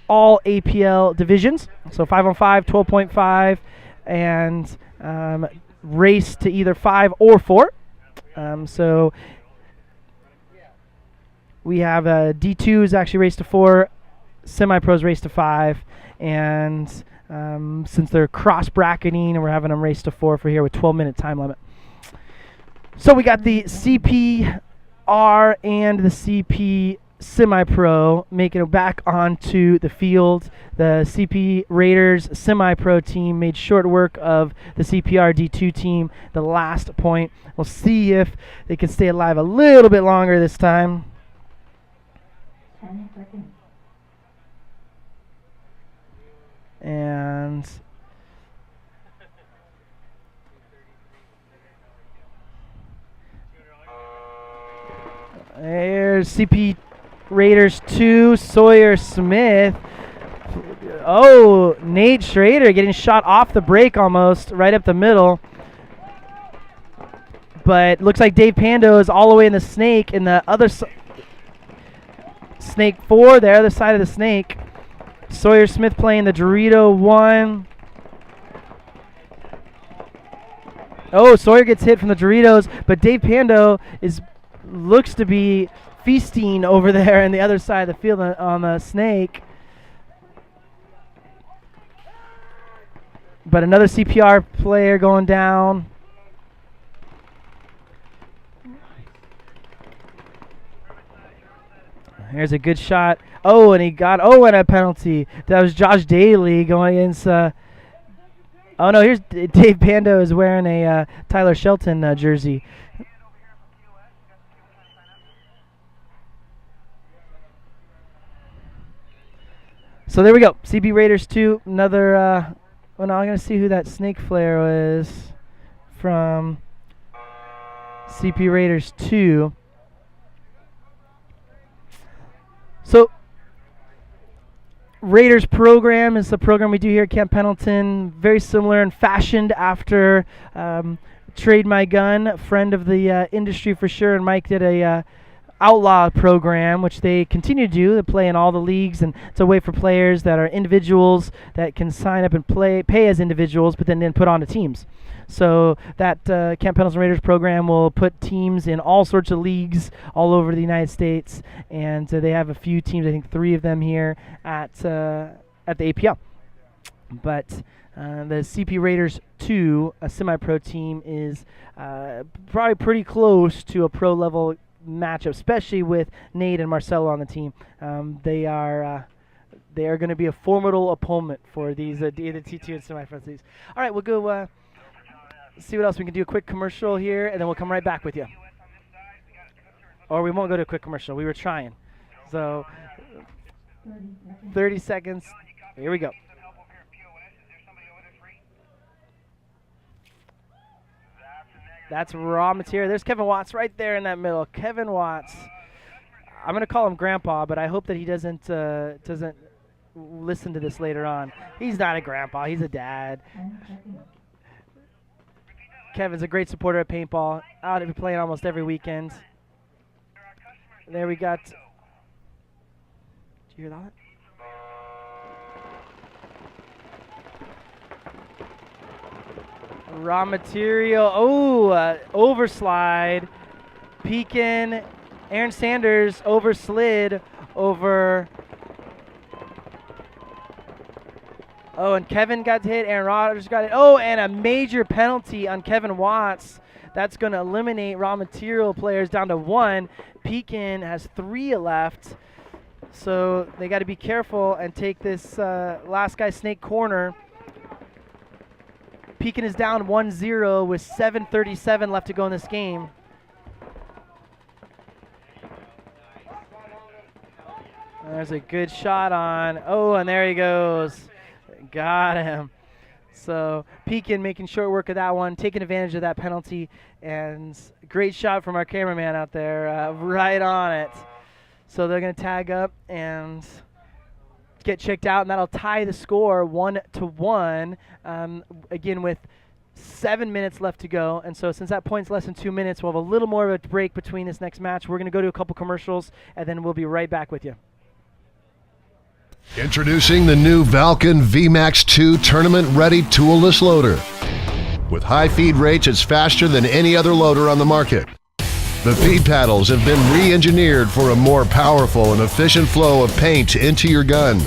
all APL divisions. So 5-on-5, 12.5, and race to either 5 or 4. So we have D2 is actually race to 4, semi-pros race to 5, and since they're cross-bracketing, and we're having them race to 4 for here with 12-minute time limit. So we got the CPR and the CP semi-pro making it back onto the field. The CP Raiders semi-pro team made short work of the CPR D2 team. The last point. We'll see if they can stay alive a little bit longer this time. 10 seconds. And there's CP Raiders 2, Sawyer Smith. Oh, Nate Schrader getting shot off the break almost, right up the middle. But looks like Dave Pando is all the way in the snake, in the other snake 4 there, other side of the snake. Sawyer Smith playing the Dorito 1. Oh, Sawyer gets hit from the Doritos, but Dave Pando looks to be feasting over there on the other side of the field on the snake. But another CPR player going down. Here's a good shot. Oh, and he got and a penalty. That was Josh Daly going against. Oh no, here's Dave Pando is wearing a Tyler Shelton jersey. So there we go. CB Raiders 2. Another. Well, now I'm gonna see who that snake flare was from. CP Raiders 2. So, Raiders program is the program we do here at Camp Pendleton. Very similar and fashioned after Trade My Gun, friend of the industry for sure. And Mike did a outlaw program, which they continue to do. They play in all the leagues, and it's a way for players that are individuals that can sign up and pay as individuals, but then put on to teams. So that Camp Pendleton Raiders program will put teams in all sorts of leagues all over the United States, and they have a few teams, I think 3 of them here at the APL. But the CP Raiders 2, a semi-pro team, is probably pretty close to a pro-level matchup, especially with Nate and Marcelo on the team. They are going to be a formidable opponent for these the T2 and semi-pro leagues. All right, we'll go see what else we can do. A quick commercial here, and then we'll come right back with you. Or we won't go to a quick commercial. We were trying. So 30 seconds. Here we go. That's raw material. There's Kevin Watts right there in that middle. Kevin Watts. I'm going to call him Grandpa, but I hope that he doesn't listen to this later on. He's not a grandpa. He's a dad. Kevin's a great supporter of paintball. Out to be playing almost every weekend. There we got. Did you hear that? Raw material. Oh, overslide. Pekin. Aaron Sanders overslid over. Oh, and Kevin got hit. Aaron Rodgers got it. Oh, and a major penalty on Kevin Watts. That's going to eliminate raw material players down to 1. Pekin has 3 left. So they got to be careful and take this last guy snake corner. Pekin is down 1-0 with 7:37 left to go in this game. There's a good shot on. Oh, and there he goes. Got him. So Pekin making short work of that one, taking advantage of that penalty, and great shot from our cameraman out there, right on it. So they're going to tag up and get checked out, and that'll tie the score 1-1. Again, with 7 minutes left to go, and so since that point's less than 2 minutes, we'll have a little more of a break between this next match. We're going to go to a couple commercials, and then we'll be right back with you. Introducing the new Valken VMAX 2 tournament-ready toolless loader. With high feed rates, it's faster than any other loader on the market. The feed paddles have been re-engineered for a more powerful and efficient flow of paint into your gun.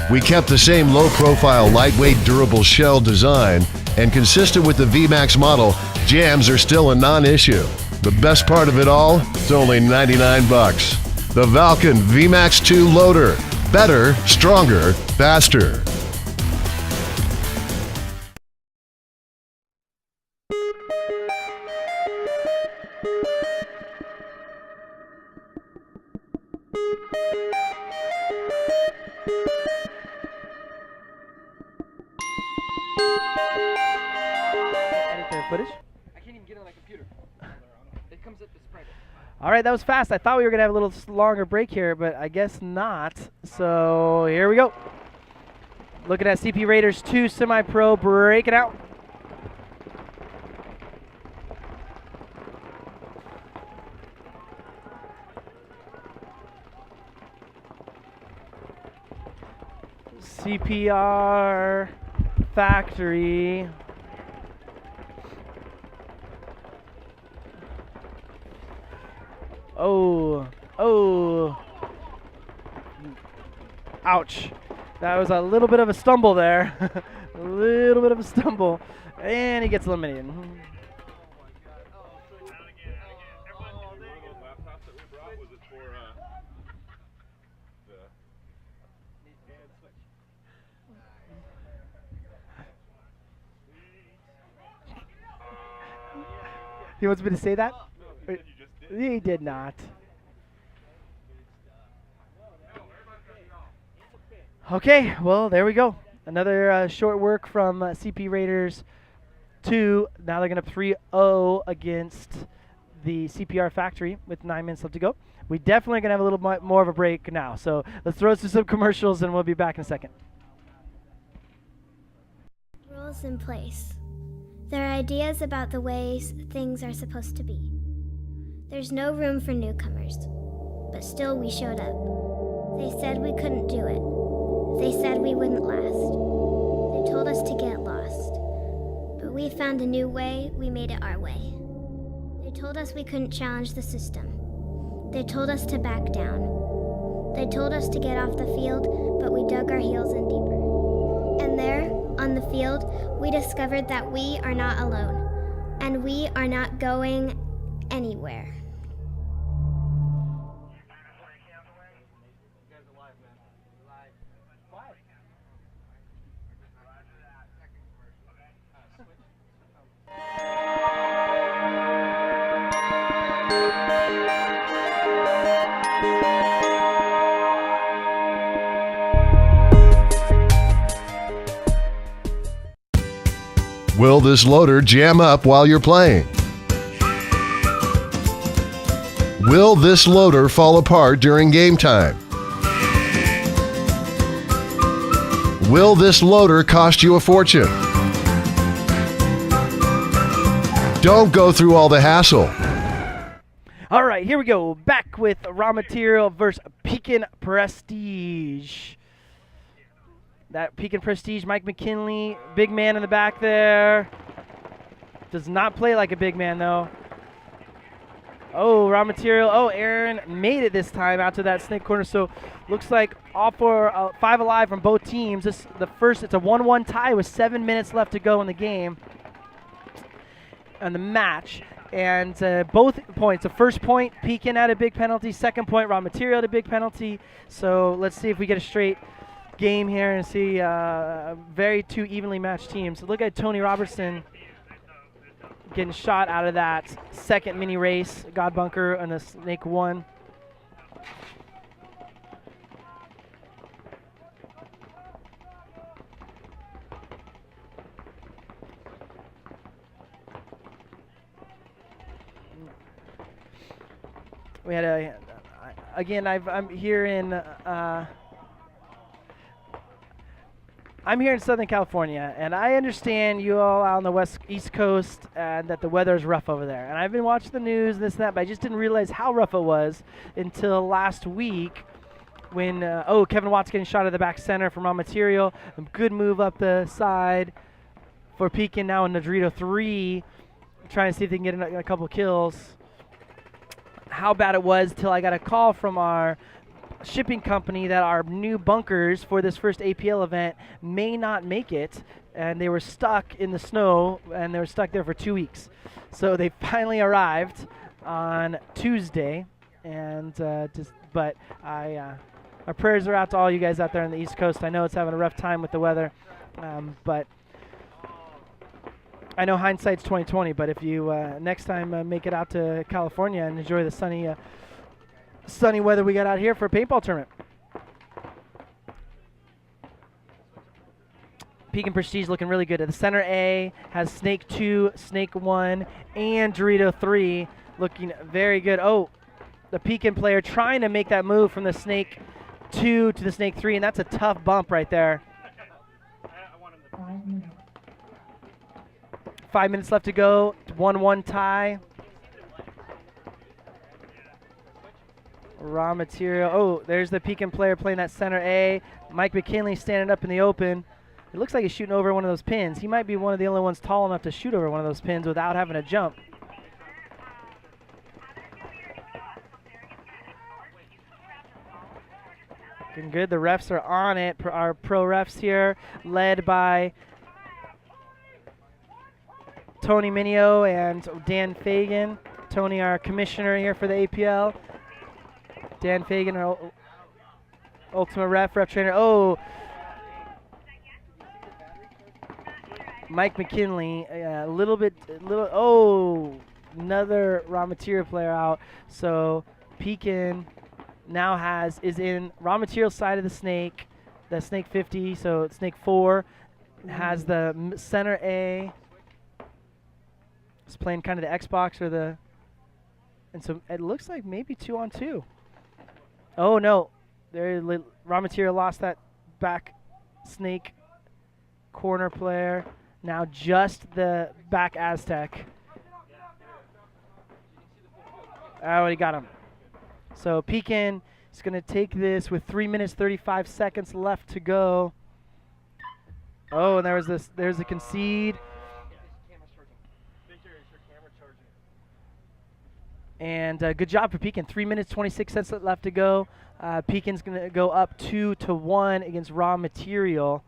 We kept the same low-profile, lightweight, durable shell design, and consistent with the VMAX model, jams are still a non-issue. The best part of it all, it's only 99 bucks. The Valken VMAX 2 loader. Better, stronger, faster. Edit their footage. I can't even get on my computer. It comes up as private. All right, that was fast. I thought we were going to have a little longer break here, but I guess not. So here we go. Looking at CP Raiders 2 Semi-Pro breaking out. CPR Factory. Oh. Ouch. That was a little bit of a stumble there. A little bit of a stumble. And he gets eliminated. He wants me to say that? He did not. Okay, well, there we go. Another short work from CP Raiders 2. Now they're going to 3-0 against the CPR Factory with 9 minutes left to go. We definitely going to have a little more of a break now. So let's throw to some commercials and we'll be back in a second. Rules in place. There are ideas about the ways things are supposed to be. There's no room for newcomers, but still we showed up. They said we couldn't do it. They said we wouldn't last. They told us to get lost. But we found a new way, we made it our way. They told us we couldn't challenge the system. They told us to back down. They told us to get off the field, but we dug our heels in deeper. And there, on the field, we discovered that we are not alone, and we are not going anywhere. Will this loader jam up while you're playing? Will this loader fall apart during game time? Will this loader cost you a fortune? Don't go through all the hassle. All right, here we go. Back with Raw Material versus Pekin Prestige. That Pekin Prestige, Mike McKinley, big man in the back there. Does not play like a big man, though. Oh, raw material. Oh, Aaron made it this time out to that snake corner. So looks like all for 5 alive from both teams. It's a 1-1 tie with 7 minutes left to go in the game and the match. And both points. The first point, Pekin had a big penalty. Second point, raw material had a big penalty. So let's see if we get a straight game here and see very two evenly matched teams. Look at Tony Robertson getting shot out of that second mini race. God bunker on the Snake 1. We had I'm here in Southern California, and I understand you all out on the East Coast and that the weather is rough over there. And I've been watching the news and this and that, but I just didn't realize how rough it was until last week when Kevin Watts getting shot at the back center from raw material. A good move up the side for Pekin now in the Dorito 3, trying to see if they can get a couple kills. How bad it was till I got a call from our shipping company that our new bunkers for this first APL event may not make it, and they were stuck in the snow, and they were stuck there for 2 weeks. So they finally arrived on Tuesday, and our prayers are out to all you guys out there on the East Coast. I know it's having a rough time with the weather, but I know hindsight's 20/20. But if you next time make it out to California and enjoy the sunny weather we got out here for a paintball tournament. Pekin Prestige looking really good. At the center A has Snake 2, Snake 1, and Dorito 3 looking very good. Oh, the Pekin player trying to make that move from the Snake 2 to the Snake 3, and that's a tough bump right there. 5 minutes. 5 minutes left to go. 1-1 tie. Raw material. Oh, there's the Pekin player playing that center A. Mike McKinley standing up in the open. It looks like he's shooting over one of those pins. He might be one of the only ones tall enough to shoot over one of those pins without having to jump. Looking good. The refs are on it. Our pro refs here, led by Tony Minio and Dan Fagan. Tony, our commissioner here for the APL. Dan Fagan, our ultimate ref trainer. Oh, Mike McKinley, another raw material player out. So Pekin now is in raw material side of the Snake 50. So Snake 4 has the center A. It's playing kind of the Xbox and so it looks like maybe 2-on-2. Oh no, raw material lost that back Snake corner player. Now just the back Aztec. Oh, he got him. So Pekin is going to take this with 3 minutes 35 seconds left to go. Oh, and there's the concede. And good job for Pekin. 3 minutes 26 seconds left to go. Pekin's going to go up 2-1 against raw material.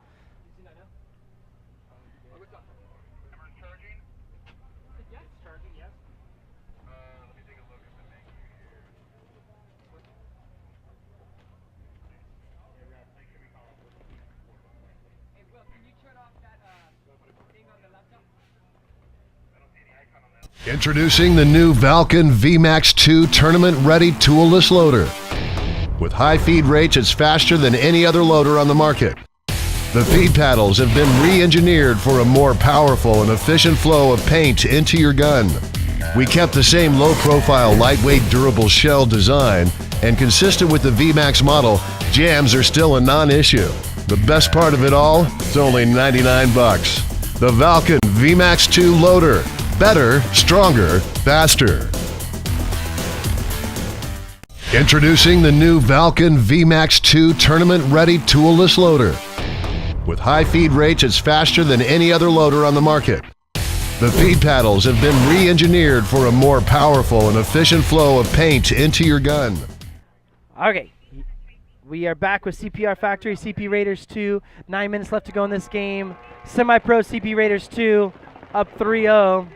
Introducing the new Valken VMAX 2 tournament-ready toolless loader. With high feed rates, it's faster than any other loader on the market. The feed paddles have been re-engineered for a more powerful and efficient flow of paint into your gun. We kept the same low-profile, lightweight, durable shell design, and consistent with the VMAX model, jams are still a non-issue. The best part of it all, it's only 99 bucks. The Valken VMAX 2 loader. Better, stronger, faster. Introducing the new Valken VMAX 2 tournament-ready toolless loader. With high feed rates, it's faster than any other loader on the market. The feed paddles have been re-engineered for a more powerful and efficient flow of paint into your gun. Okay. We are back with CPR Factory, CP Raiders 2. 9 minutes left to go in this game. Semi-Pro CP Raiders 2 up 3-0.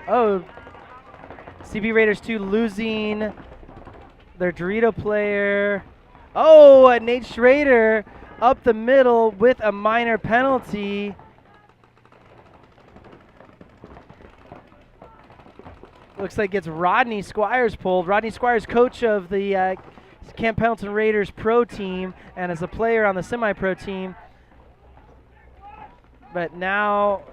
Oh, CP Raiders 2 losing their Dorito player. Oh, Nate Schrader up the middle with a minor penalty. Looks like it's Rodney Squires pulled. Rodney Squires, coach of the Camp Pendleton Raiders pro team and as a player on the semi-pro team. But now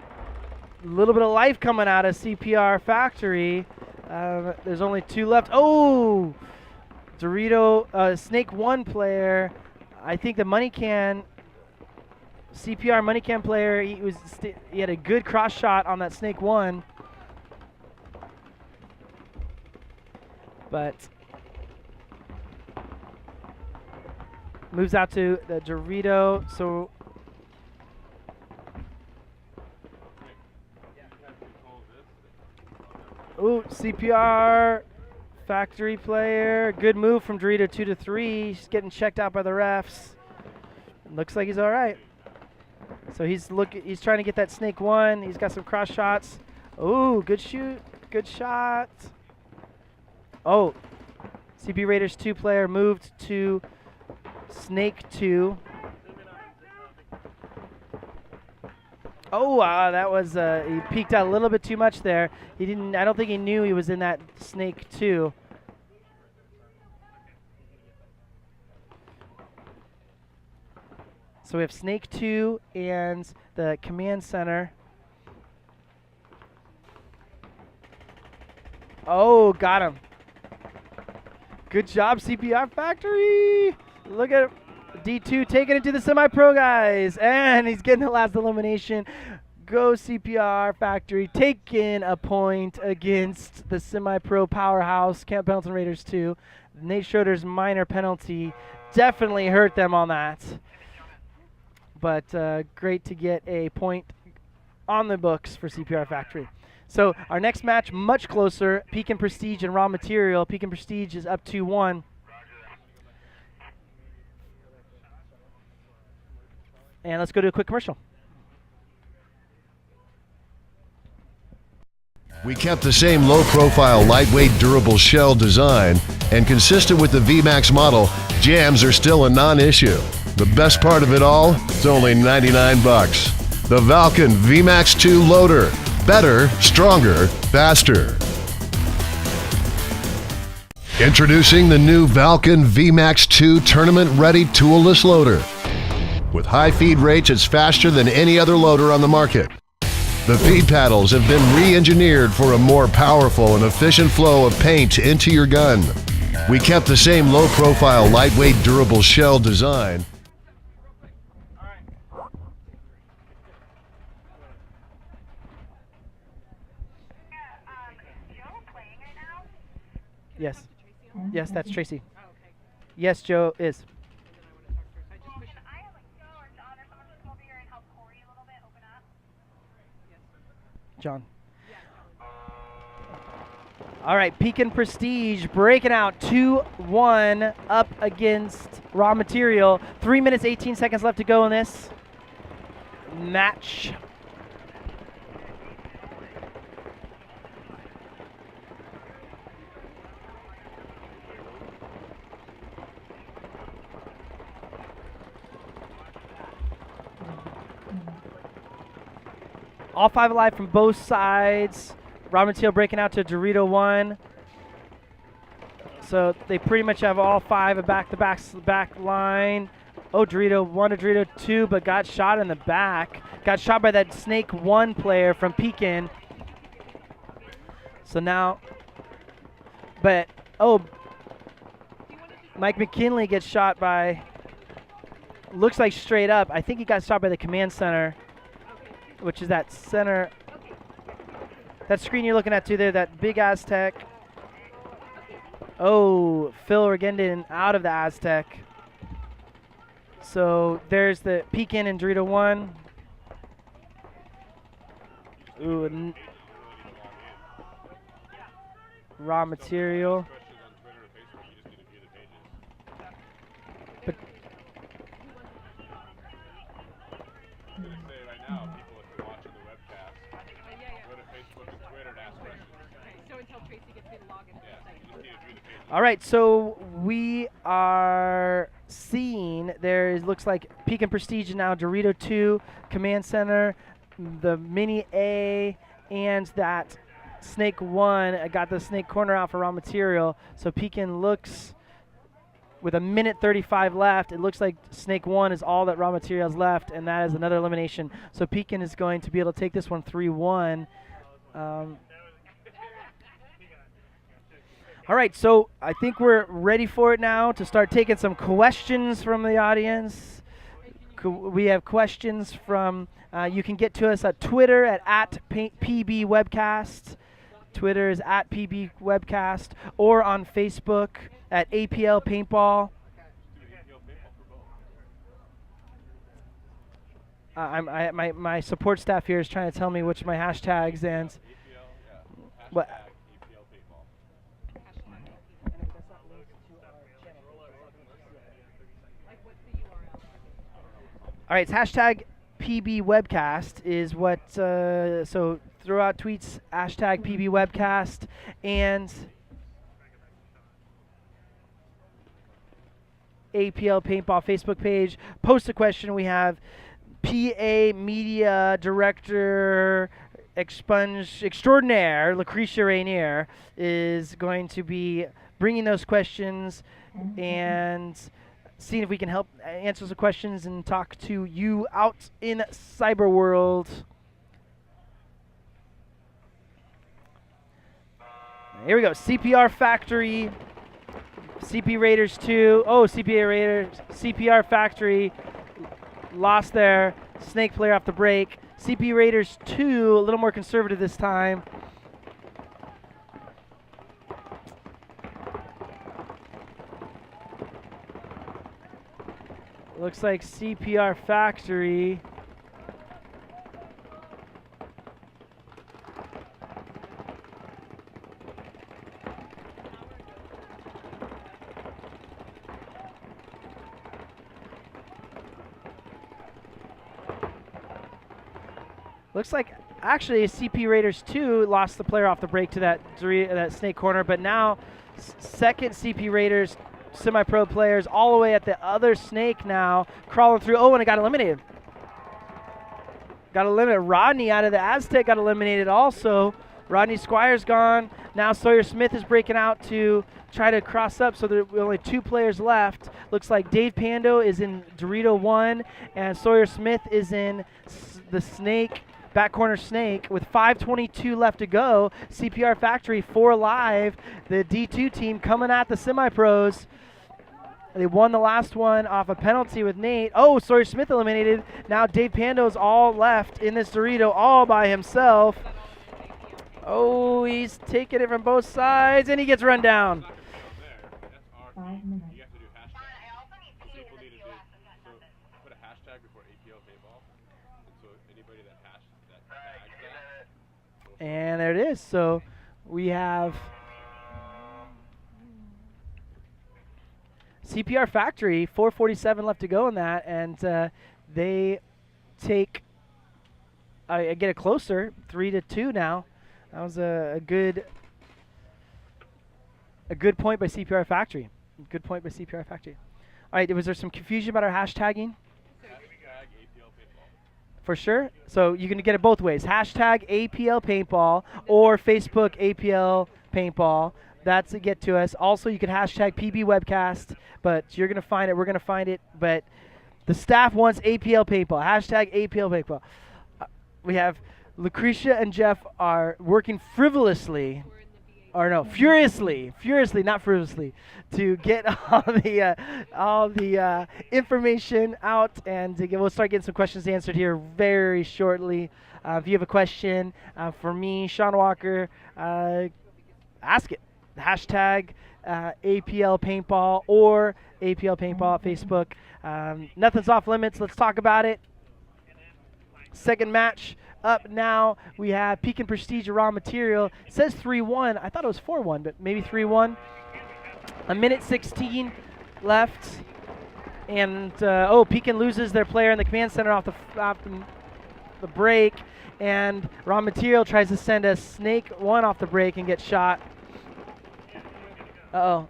a little bit of life coming out of CPR Factory. There's only 2 left. Oh, Dorito, Snake 1 player. I think the money can, CPR money can player, he had a good cross shot on that Snake 1. But moves out to the Dorito. So ooh, CPR Factory player. Good move from Dorito, 2-3. He's getting checked out by the refs. Looks like he's all right. So he's trying to get that Snake 1. He's got some cross shots. Ooh, good shoot. Good shot. Oh, CP Raiders 2 player moved to Snake 2. Oh, that was he peeked out a little bit too much there. He didn't. I don't think he knew he was in that Snake 2. So we have Snake 2 and the command center. Oh, got him. Good job, CPR Factory. Look at D2 taking it to the semi-pro guys. And he's getting the last elimination. Go CPR Factory, taking a point against the semi-pro powerhouse, Camp Pendleton Raiders 2. Nate Schroeder's minor penalty definitely hurt them on that. But great to get a point on the books for CPR Factory. So our next match, much closer, Pekin Prestige and Raw Material. Pekin Prestige is up 2-1. And let's go to a quick commercial. We kept the same low-profile, lightweight, durable shell design, and consistent with the VMAX model, jams are still a non-issue. The best part of it all, it's only 99 bucks. The Valken VMAX 2 Loader. Better, stronger, faster. Introducing the new Valken VMAX 2 tournament-ready toolless loader. With high feed rates, it's faster than any other loader on the market. The feed paddles have been re-engineered for a more powerful and efficient flow of paint into your gun. We kept the same low-profile, lightweight, durable shell design. Yes. Yes, that's Tracy. Yes, Joe is. John. All right, Pekin Prestige breaking out 2-1 up against Raw Material. 3 minutes, 18 seconds left to go in this match. All 5 alive from both sides. Raw Material breaking out to Dorito 1. So they pretty much have all 5 back line. Oh, Dorito 1 to Dorito 2, but got shot in the back. Got shot by that Snake 1 player from Pekin. So now, but, oh, Mike McKinley gets shot by, looks like straight up. I think he got shot by the command center, which is that center, that screen you're looking at too there, that big Aztec. Oh, Phil Regendon out of the Aztec. So there's the Pekin and Dorito 1. Ooh, raw material. But all right, so we are seeing looks like Pekin Prestige now Dorito 2, Command Center, the Mini A, and that Snake 1. I got the Snake corner out for raw material. So Pekin looks, with a minute 35 left, it looks like Snake 1 is all that raw material is left, and that is another elimination. So Pekin is going to be able to take this one 3-1. All right, so I think we're ready for it now to start taking some questions from the audience. We have questions from, you can get to us at Twitter at @PBWebcast. Twitter is at @PBWebcast, or on Facebook at APL Paintball. My support staff here is trying to tell me which my hashtags and what. All right, it's hashtag PBWebcast is what, so throw out tweets, hashtag PBWebcast, and APL Paintball Facebook page. Post a question. We have PA Media Director Expunge Extraordinaire, Lucretia Rainier, is going to be bringing those questions and seeing if we can help answer some questions and talk to you out in cyber world. Here we go. CPR Factory, CP Raiders 2. Oh, CPR Factory lost their Snake player off the break. CP Raiders 2, a little more conservative this time. Looks like CPR Factory. Looks like actually CP Raiders 2 lost the player off the break to that Snake corner, but now second CP Raiders semi-pro players all the way at the other Snake now, crawling through. Oh, and it got eliminated. Got eliminated. Rodney out of the Aztec got eliminated also. Rodney Squire's gone. Now Sawyer Smith is breaking out to try to cross up, so there are only 2 players left. Looks like Dave Pando is in Dorito 1, and Sawyer Smith is in the Snake, back corner Snake, with 5:22 left to go. CPR Factory 4 alive. The D2 team coming at the semi-pros. They won the last one off a penalty with Nate. Oh, Sawyer Smith eliminated. Now Dave Pando's all left in this Dorito all by himself. Oh, he's taking it from both sides, and he gets run down. 5 minutes. And there it is. So we have CPR Factory, 4:47 left to go in that, and they take get it closer, 3-2 now. That was a good point by CPR Factory. Good point by CPR Factory. All right, was there some confusion about our hashtagging? For sure. So you can get it both ways. Hashtag APL Paintball or Facebook APL Paintball. That's to get to us. Also, you can hashtag PB Webcast, but you're going to find it. We're going to find it. But the staff wants APL Paintball. Hashtag APL Paintball. We have Lucretia and Jeff are working furiously, not frivolously, to get all the information out, and we'll start getting some questions answered here very shortly. If you have a question for me, Sean Walker, ask it. Hashtag APL Paintball or APL Paintball Facebook. Nothing's off limits. Let's talk about it. Second match up now. We have Pekin Prestige Raw Material. It says 3-1. I thought it was 4-1, but maybe 3-1. A minute 16 left. And, Pekin loses their player in the command center off the break. And Raw Material tries to send a Snake 1 off the break and gets shot. Uh-oh.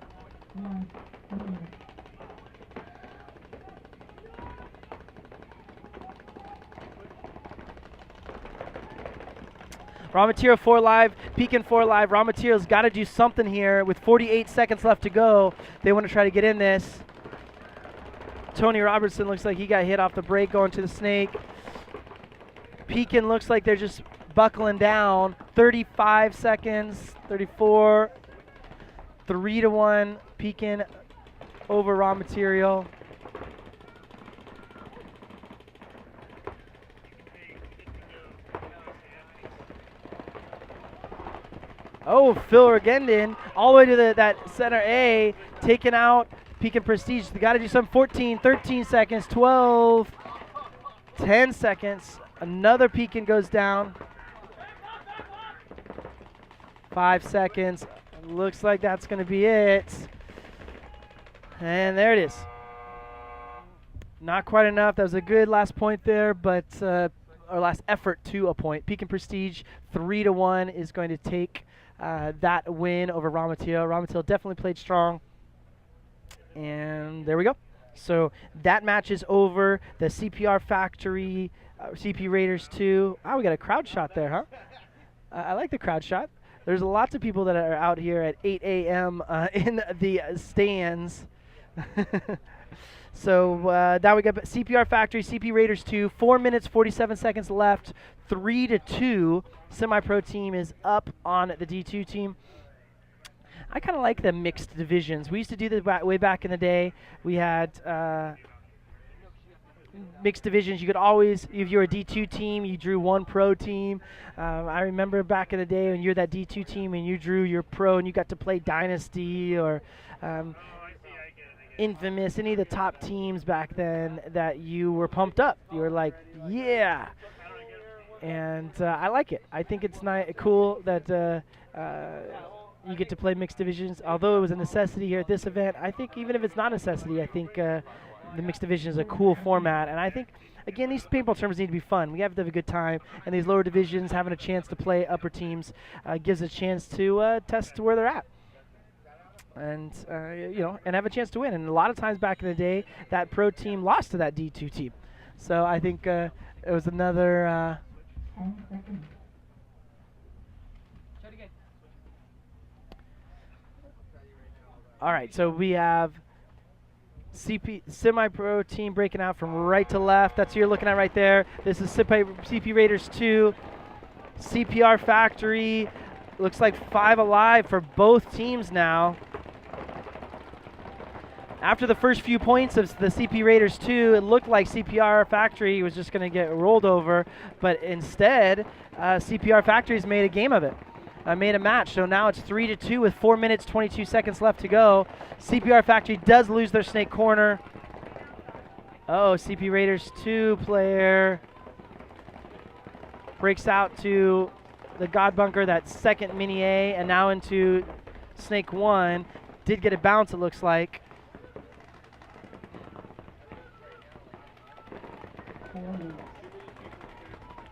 Raw Material 4 live, Pekin 4 live. Raw Material's got to do something here with 48 seconds left to go. They want to try to get in this. Tony Robertson looks like he got hit off the break going to the Snake. Pekin looks like they're just buckling down. 35 seconds, 34, 3-1. Pekin over Raw Material. Oh, Phil Regendon all the way to that center A, taking out Pekin Prestige. They got to do some 14, 13 seconds, 12, 10 seconds. Another Pekin goes down. 5 seconds. Looks like that's going to be it. And there it is. Not quite enough. That was a good last point there, but our last effort to a point. Pekin Prestige 3-1 is going to take that win over Raw Material. Raw Material definitely played strong. And there we go. So that match is over. The CPR Factory, CP Raiders 2. Oh, we got a crowd shot there, huh? I like the crowd shot. There's lots of people that are out here at 8 a.m. In the stands. So now we got CPR Factory, CP Raiders 2. 4 minutes, 47 seconds left. 3-2. Semi-pro team is up on the D2 team. I kind of like the mixed divisions. We used to do this way back in the day. We had mixed divisions. You could always, if you were a D2 team, you drew one pro team. I remember back in the day when you were that D2 team and you drew your pro and you got to play Dynasty or Infamous, any of the top teams back then that you were pumped up. You were like, yeah. And I like it. I think it's cool that you get to play mixed divisions. Although it was a necessity here at this event, I think even if it's not a necessity, I think the mixed division is a cool format. And I think, again, these paintball tournaments need to be fun. We have to have a good time. And these lower divisions, having a chance to play upper teams gives a chance to test where they're at. And, and have a chance to win. And a lot of times back in the day, that pro team lost to that D2 team. So I think it was another... All right, so we have CP semi-pro team breaking out from right to left. That's who you're looking at right there. This is CP Raiders 2. CPR Factory. Looks like 5 alive for both teams now. After the first few points of the CP Raiders 2, it looked like CPR Factory was just going to get rolled over, but instead, CPR Factory's made a game of it. Made a match, so now it's 3-2 with 4 minutes, 22 seconds left to go. CPR Factory does lose their snake corner. Oh, CP Raiders 2 player breaks out to the God Bunker, that second mini A, and now into Snake 1. Did get a bounce, it looks like.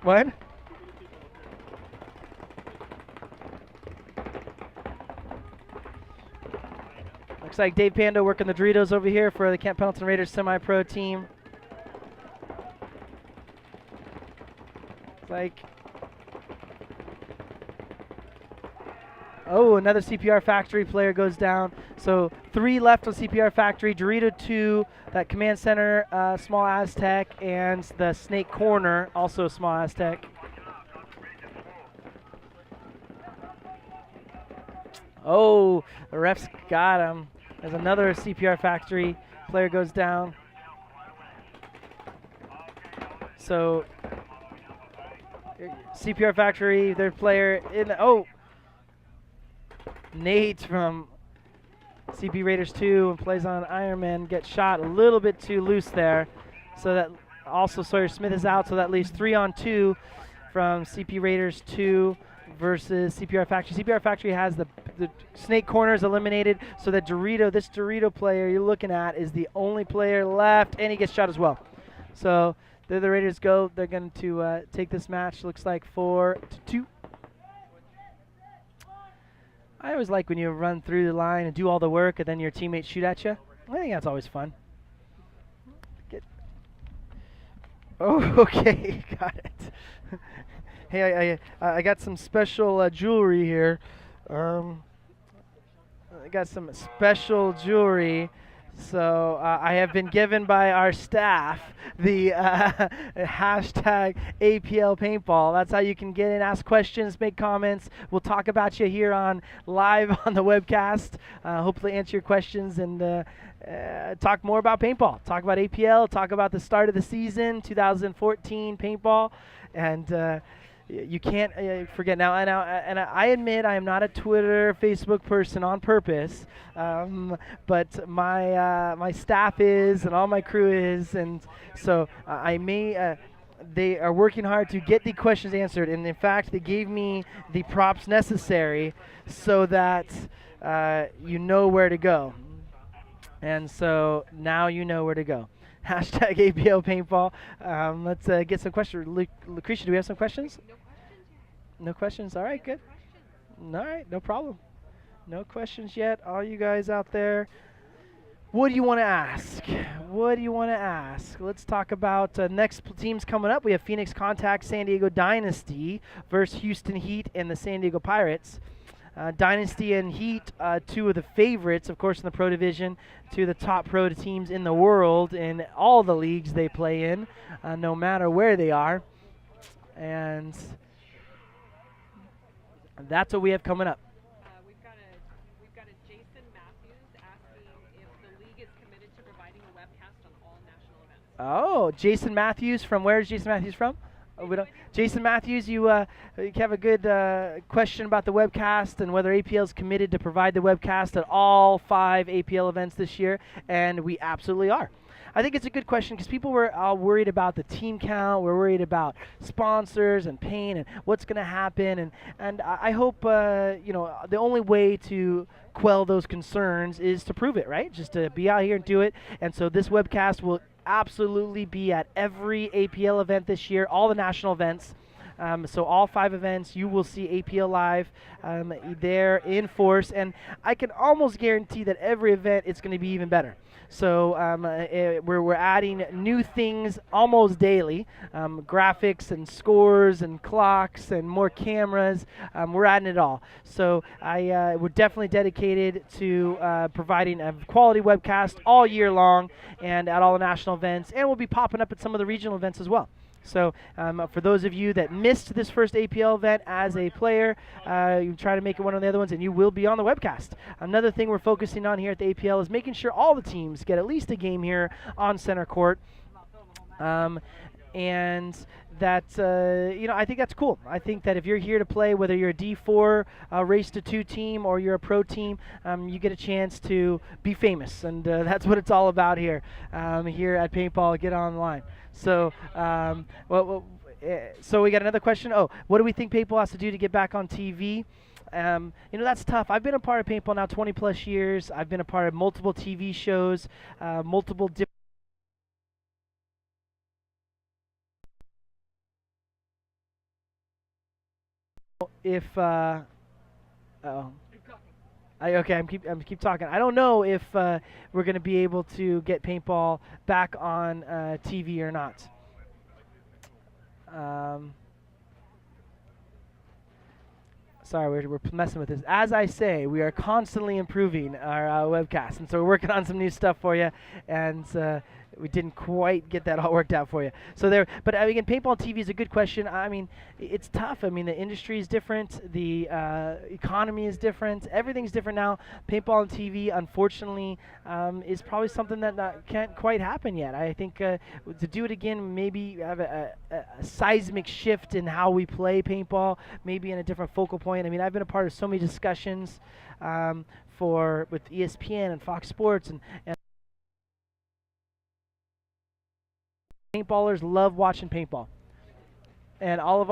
What? Looks like Dave Pando working the Doritos over here for the Camp Pendleton Raiders semi-pro team. Like, oh, another CPR Factory player goes down. So 3 left on CPR Factory. Dorito 2, that Command Center, Small Aztec, and the Snake Corner, also Small Aztec. Oh, the refs got him. There's another CPR Factory player goes down. So CPR Factory, their player in the, oh, Nate from CP Raiders 2 and plays on Ironman get shot a little bit too loose there. So that also Sawyer Smith is out, so that leaves 3-on-2 from CP Raiders 2 versus CPR Factory. CPR Factory has the snake corners eliminated, so that this Dorito player you're looking at is the only player left, and he gets shot as well. So there the Raiders go. They're going to take this match, looks like 4-2. I always like when you run through the line and do all the work and then your teammates shoot at you. I think that's always fun. Oh, okay, got it. Hey, I got some special jewelry here. I got some special jewelry. So I have been given by our staff the hashtag APL Paintball. That's how you can get in, ask questions, make comments. We'll talk about you here on live on the webcast. Hopefully answer your questions and talk more about paintball. Talk about APL. Talk about the start of the season, 2014 paintball, and. You can't forget now. And I admit I am not a Twitter, Facebook person on purpose, but my staff is, and all my crew is, and so I may. They are working hard to get the questions answered, and in fact, they gave me the props necessary so that you know where to go. And so now you know where to go. Hashtag APL Paintball. Let's get some questions. Lucretia, do we have some questions? No questions? All right, good. All right, no problem. No questions yet. All you guys out there, what do you want to ask? What do you want to ask? Let's talk about next teams coming up. We have Phoenix Contact, San Diego Dynasty versus Houston Heat and the San Diego Pirates. Dynasty and Heat, two of the favorites, of course, in the Pro Division, two of the top pro teams in the world in all the leagues they play in, no matter where they are. And that's what we have coming up. We've got a Jason Matthews asking if the league is committed to providing a webcast on all national events. Oh, Jason Matthews from where is Jason Matthews from? We don't. Jason Matthews, you have a good question about the webcast and whether APL is committed to provide the webcast at all 5 APL events this year, and we absolutely are. I think it's a good question because people were worried about the team count. We're worried about sponsors and pain and what's going to happen. And I hope the only way to quell those concerns is to prove it, right? Just to be out here and do it. And so this webcast will absolutely be at every APL event this year, all the national events. So all 5 events, you will see APL live there in force, and I can almost guarantee that every event it's going to be even better. So we're adding new things almost daily, graphics and scores and clocks and more cameras. We're adding it all. So we're definitely dedicated to providing a quality webcast all year long and at all the national events, and we'll be popping up at some of the regional events as well. So for those of you that missed this first APL event as a player, you try to make it one of the other ones, and you will be on the webcast. Another thing we're focusing on here at the APL is making sure all the teams get at least a game here on center court. And that, I think that's cool. I think that if you're here to play, whether you're a D4 race to 2 team or you're a pro team, you get a chance to be famous. And that's what it's all about here, here at Paintball Get Online. So, so we got another question. Oh, what do we think Paintball has to do to get back on TV? That's tough. I've been a part of Paintball now 20 plus years. I've been a part of multiple TV shows, multiple different. If I'm keep talking. I don't know if we're going to be able to get paintball back on TV or not. Sorry, we're messing with this. As I say, we are constantly improving our webcast, and so we're working on some new stuff for you, and we didn't quite get that all worked out for you. So but again, paintball on TV is a good question. I mean, it's tough. I mean, the industry is different, the economy is different, everything's different now. Paintball on TV, unfortunately, is probably something that can't quite happen yet. I think to do it again, maybe have a seismic shift in how we play paintball, maybe in a different focal point. I mean, I've been a part of so many discussions with ESPN and Fox Sports and paintballers love watching paintball. And all of